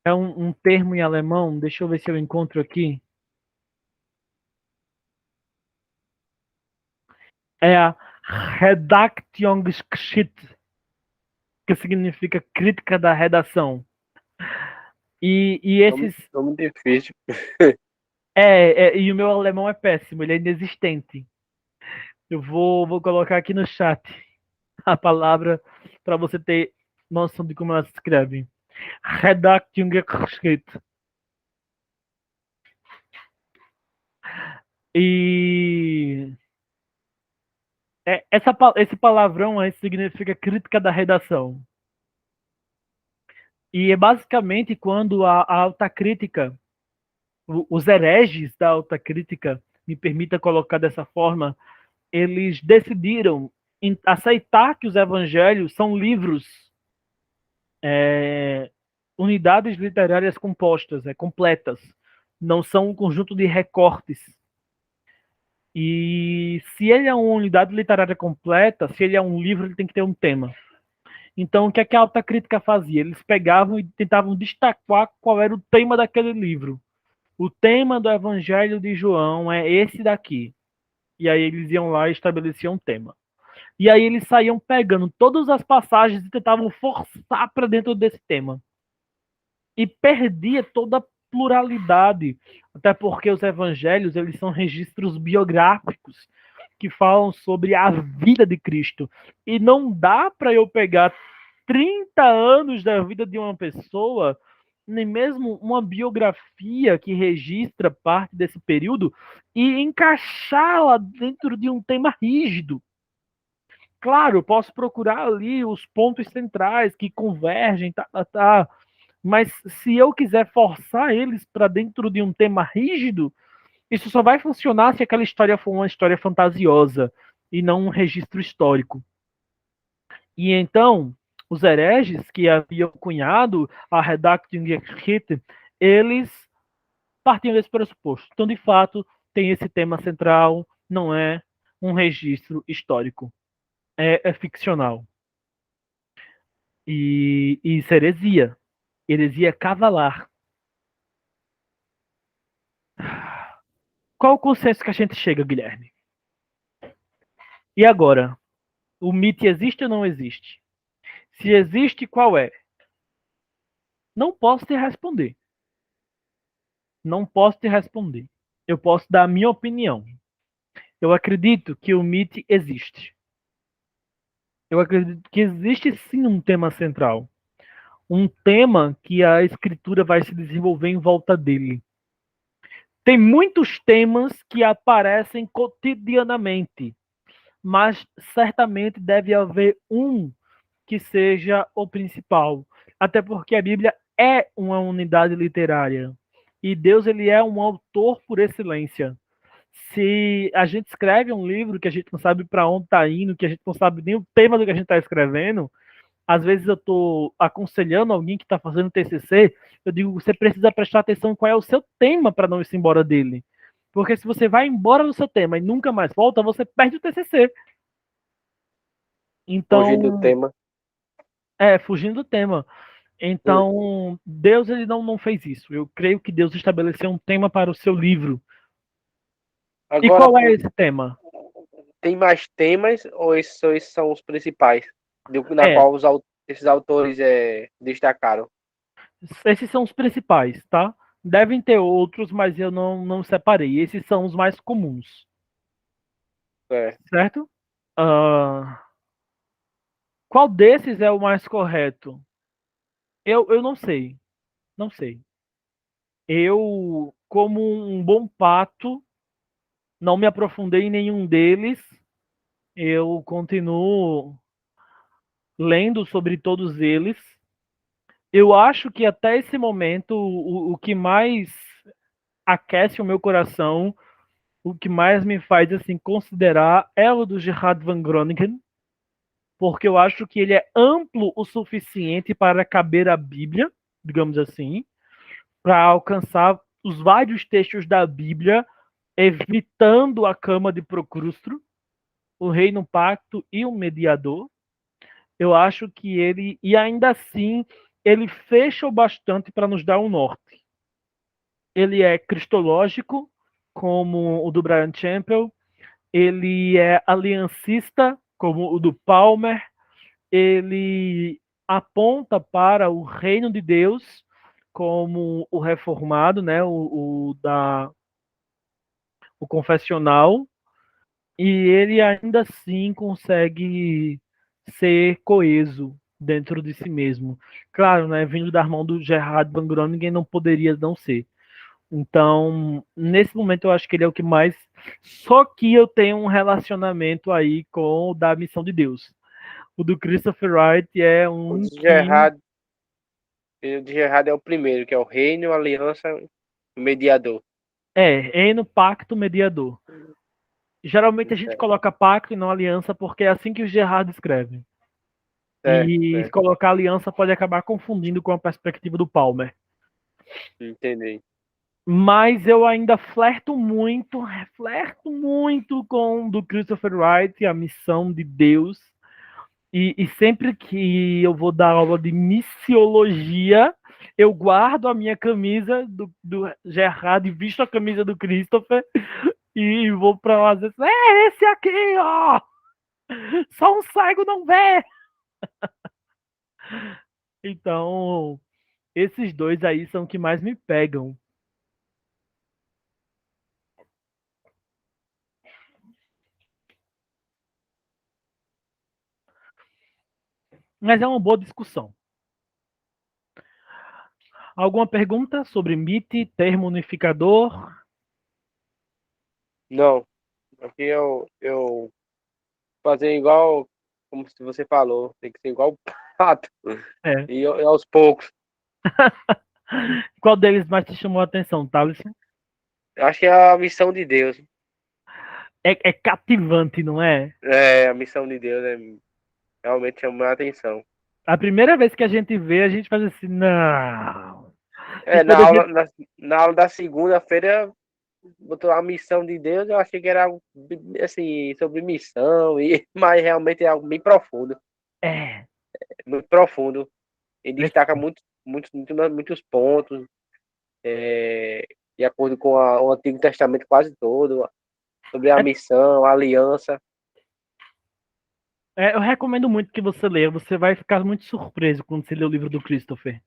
A: é um termo em alemão. Deixa eu ver se eu encontro aqui. É a Redaktionsgeschichte, que significa crítica da redação. E
B: Nome,
A: esses.
B: nome difícil.
A: E o meu alemão é péssimo, ele é inexistente. Vou colocar aqui no chat a palavra para você ter noção de como ela se escreve. Redaktionsgeschichte. E esse palavrão aí significa crítica da redação. E é basicamente quando a alta crítica, os hereges da alta crítica, me permita colocar dessa forma, eles decidiram aceitar que os evangelhos são livros, unidades literárias compostas, completas, não são um conjunto de recortes. E se ele é uma unidade literária completa, se ele é um livro, ele tem que ter um tema. Então, o que é que a alta crítica fazia? Eles pegavam e tentavam destacar qual era o tema daquele livro. O tema do Evangelho de João é esse daqui. E aí eles iam lá e estabeleciam um tema. E aí eles saíam pegando todas as passagens e tentavam forçar para dentro desse tema. E perdia toda a pluralidade, até porque os evangelhos, eles são registros biográficos que falam sobre a vida de Cristo. E não dá para eu pegar 30 anos da vida de uma pessoa, nem mesmo uma biografia que registra parte desse período, e encaixá-la dentro de um tema rígido. Claro, eu posso procurar ali os pontos centrais que convergem, tá. Mas se eu quiser forçar eles para dentro de um tema rígido, isso só vai funcionar se aquela história for uma história fantasiosa e não um registro histórico. E então, os hereges que haviam cunhado a Redaktionsgeschichte, eles partiam desse pressuposto. Então, de fato, tem esse tema central, não é um registro histórico, é ficcional. E isso é heresia cavalar. Qual o consenso que a gente chega, Guilherme? E agora? O mito existe ou não existe? Se existe, qual é? Não posso te responder. Não posso te responder. Eu posso dar a minha opinião. Eu acredito que o mito existe. Eu acredito que existe sim um tema central. Um tema que a escritura vai se desenvolver em volta dele. Tem muitos temas que aparecem cotidianamente, mas certamente deve haver um que seja o principal. Até porque a Bíblia é uma unidade literária. E Deus, ele é um autor por excelência. Se a gente escreve um livro que a gente não sabe para onde está indo, que a gente não sabe nem o tema do que a gente está escrevendo, às vezes eu estou aconselhando alguém que está fazendo TCC, eu digo, você precisa prestar atenção em qual é o seu tema para não ir embora dele. Porque se você vai embora do seu tema e nunca mais volta, você perde o TCC.
B: Fugir do
A: Então,
B: tema.
A: fugindo do tema. Então, Deus ele não fez isso. Eu creio que Deus estabeleceu um tema para o seu livro. E
B: Agora,
A: qual é esse tema?
B: tem mais temas ou esses são os principais? Na
A: É,
B: qual esses autores destacaram?
A: esses são os principais, tá? Devem ter outros, mas eu não separei. Esses são os mais comuns,
B: É.
A: certo? Ah, qual desses é o mais correto? Eu não sei. Não sei. Eu, como um bom pato, não me aprofundei em nenhum deles. Eu continuo lendo sobre todos eles. Eu acho que até esse momento o que mais aquece o meu coração, o que mais me faz assim considerar é o do Gerhard van Groningen, porque eu acho que ele é amplo o suficiente para caber a Bíblia, digamos assim, para alcançar os vários textos da Bíblia, evitando a cama de Procrustro, o rei no pacto e o mediador. Eu acho que ele, e ainda assim, ele fecha o bastante para nos dar um norte. Ele é cristológico, como o do Brian Champel, ele é aliancista, como o do Palmer, ele aponta para o reino de Deus, como o reformado, né, o confessional, e ele ainda assim consegue ser coeso dentro de si mesmo. Claro, né, vindo da mão do Gerhard van Groningen não poderia não ser. Então, nesse momento eu acho que ele é o que mais. Só que eu tenho um relacionamento aí com o da Missão de Deus. O do Christopher Wright é
B: O
A: um
B: de
A: que
B: Gerard, o de Gerard é o primeiro, que é o reino, a aliança, o mediador.
A: é no pacto mediador. Geralmente a gente
B: Certo,
A: coloca pacto e não aliança porque é assim que o Gerard escreve.
B: certo,
A: E
B: certo.
A: colocar aliança pode acabar confundindo com a perspectiva do Palmer.
B: Entendi.
A: Mas eu ainda flerto muito com o do Christopher Wright, a missão de Deus. E sempre que eu vou dar aula de missiologia, eu guardo a minha camisa do Gerard e visto a camisa do Christopher e vou para lá dizer, é esse aqui, ó! Só um cego não vê! Então, esses dois aí são os que mais me pegam. Mas é uma boa discussão. Alguma pergunta sobre MIT, termo unificador?
B: Não, aqui eu fazer igual, como se você falou, tem que ser igual o pato.
A: É.
B: E aos poucos.
A: Qual deles mais te chamou a atenção, Thaleson?
B: Eu acho que é a missão de Deus.
A: É cativante, não é?
B: É, a missão de Deus realmente chamou a atenção.
A: A primeira vez que a gente vê, a gente faz assim, não.
B: É,
A: Depois a gente.
B: na aula da segunda-feira, botou a missão de Deus, eu achei que era algo assim, sobre missão, mas realmente é algo bem profundo.
A: É.
B: Muito profundo. Ele
A: É,
B: destaca muitos pontos, de acordo com o Antigo Testamento quase todo, sobre a missão, a aliança.
A: eu recomendo muito que você leia. Você vai ficar muito surpreso quando você lê o livro do Christopher.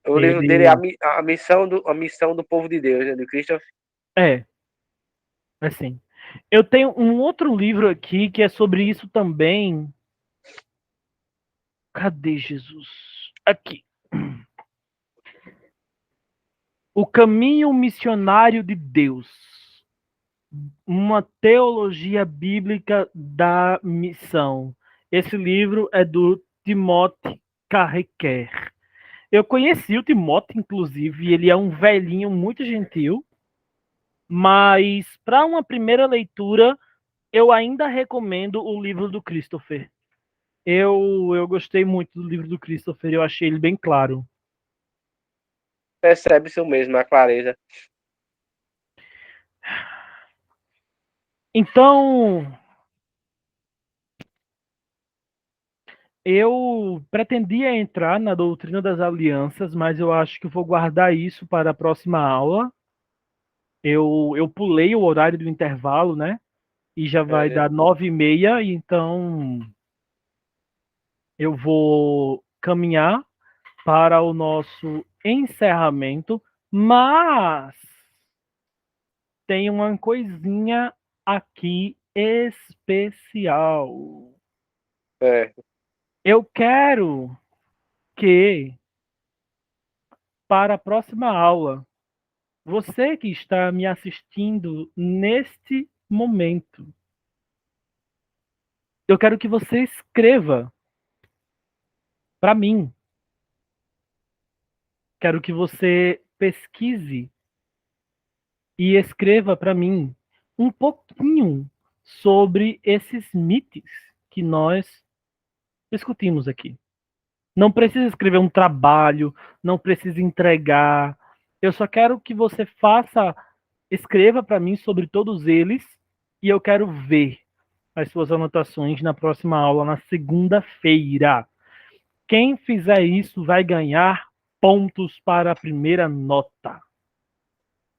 B: O livro dele é
A: Ele.
B: a missão do povo de Deus, né, de Cristo.
A: É, assim. Eu tenho um outro livro aqui que é sobre isso também. Cadê Jesus? Aqui. O Caminho Missionário de Deus. Uma teologia bíblica da missão. Esse livro é do Timothy Carrequer. Eu conheci o Timothy, inclusive, ele é um velhinho muito gentil, mas para uma primeira leitura, eu ainda recomendo o livro do Christopher. Eu gostei muito do livro do Christopher, eu achei ele bem claro.
B: Percebe isso mesmo, a clareza.
A: Então, eu pretendia entrar na doutrina das alianças, mas eu acho que eu vou guardar isso para a próxima aula. Eu pulei o horário do intervalo, né? E já vai
B: É,
A: dar 9h30, então eu vou caminhar para o nosso encerramento, mas tem uma coisinha aqui especial.
B: é,
A: Eu quero que, para a próxima aula, você que está me assistindo neste momento, eu quero que você escreva para mim. Quero que você pesquise e escreva para mim um pouquinho sobre esses mitos que nós discutimos aqui. Não precisa escrever um trabalho, não precisa entregar. Eu só quero que você escreva para mim sobre todos eles e eu quero ver as suas anotações na próxima aula, na segunda-feira. Quem fizer isso vai ganhar pontos para a primeira nota.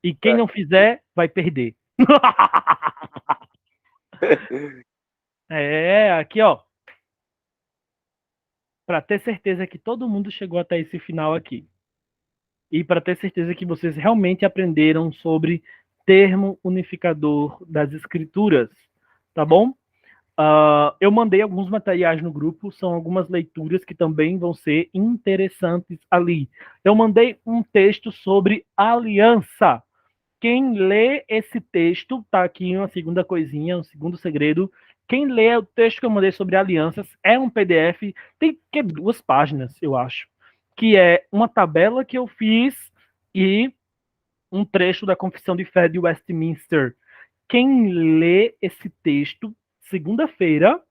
A: E quem não fizer vai perder. Aqui, ó. Para ter certeza que todo mundo chegou até esse final aqui. E para ter certeza que vocês realmente aprenderam sobre termo unificador das escrituras, tá bom? Eu mandei alguns materiais no grupo, são algumas leituras que também vão ser interessantes ali. Eu mandei um texto sobre aliança. Quem lê esse texto, tá aqui uma segunda coisinha, um segundo segredo. Quem lê o texto que eu mandei sobre alianças é um PDF, tem que 2 páginas, eu acho, que é uma tabela que eu fiz e um trecho da Confissão de Fé de Westminster. Quem lê esse texto, segunda-feira,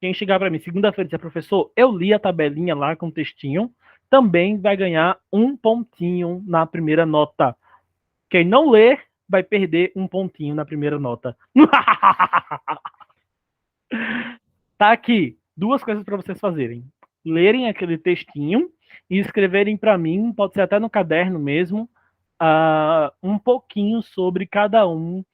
A: quem chegar para mim segunda-feira e dizer, professor, eu li a tabelinha lá com o textinho, também vai ganhar um pontinho na primeira nota. Quem não ler vai perder um pontinho na primeira nota. Tá aqui 2 coisas para vocês fazerem: lerem aquele textinho e escreverem para mim, pode ser até no caderno mesmo, um pouquinho sobre cada um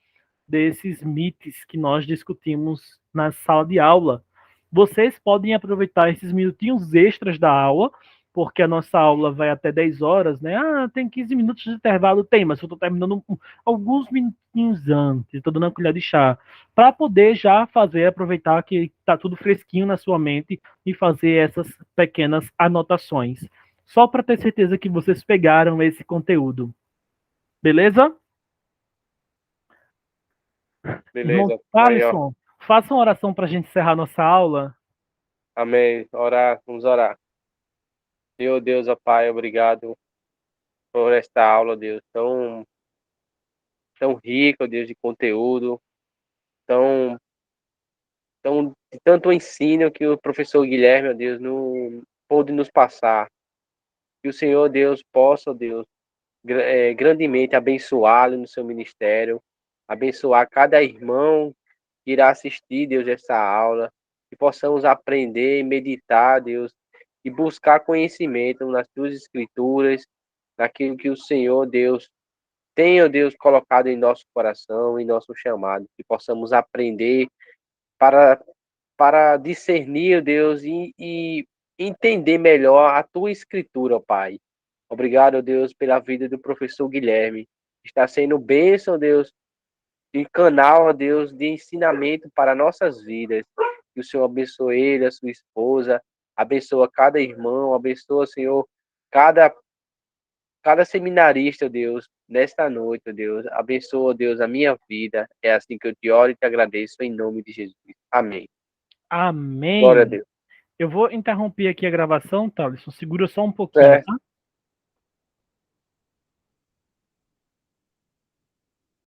A: desses mitos que nós discutimos na sala de aula. Vocês podem aproveitar esses minutinhos extras da aula, porque a nossa aula vai até 10 horas, né? Tem 15 minutos de intervalo, tem, mas eu estou terminando alguns minutinhos antes, estou dando uma colher de chá, para poder já aproveitar que está tudo fresquinho na sua mente e fazer essas pequenas anotações. Só para ter certeza que vocês pegaram esse conteúdo. Beleza? Irmão
B: Beleza, aí, ó.
A: Alisson, faça uma oração para a gente encerrar nossa aula.
B: Amém. Orar, vamos orar. Meu Deus, ó Pai, obrigado por esta aula, Deus, tão rica, Deus, de conteúdo, tão, de tanto ensino que o professor Guilherme, ó Deus, não pôde nos passar. Que o Senhor, Deus, possa, ó Deus, grandemente abençoá-lo no seu ministério, abençoar cada irmão que irá assistir, Deus, essa aula, que possamos aprender, meditar, Deus, e buscar conhecimento nas tuas escrituras, naquilo que o Senhor, Deus, tem, ó Deus, colocado em nosso coração, em nosso chamado, que possamos aprender para, para discernir, ó Deus, e entender melhor a tua escritura, ó Pai. Obrigado, ó Deus, pela vida do professor Guilherme. Está sendo bênção, ó Deus, e canal, ó Deus, de ensinamento para nossas vidas. Que o Senhor abençoe ele, a sua esposa, abençoa cada irmão, abençoa, Senhor, cada seminarista, ó Deus, nesta noite, ó Deus. Abençoa, ó Deus, a minha vida. É assim que eu te oro e te agradeço, em nome de Jesus. Amém. Glória a
A: Amém.
B: Deus.
A: Eu vou interromper aqui a gravação, Thaleson. Segura só um pouquinho,
B: É,
A: tá?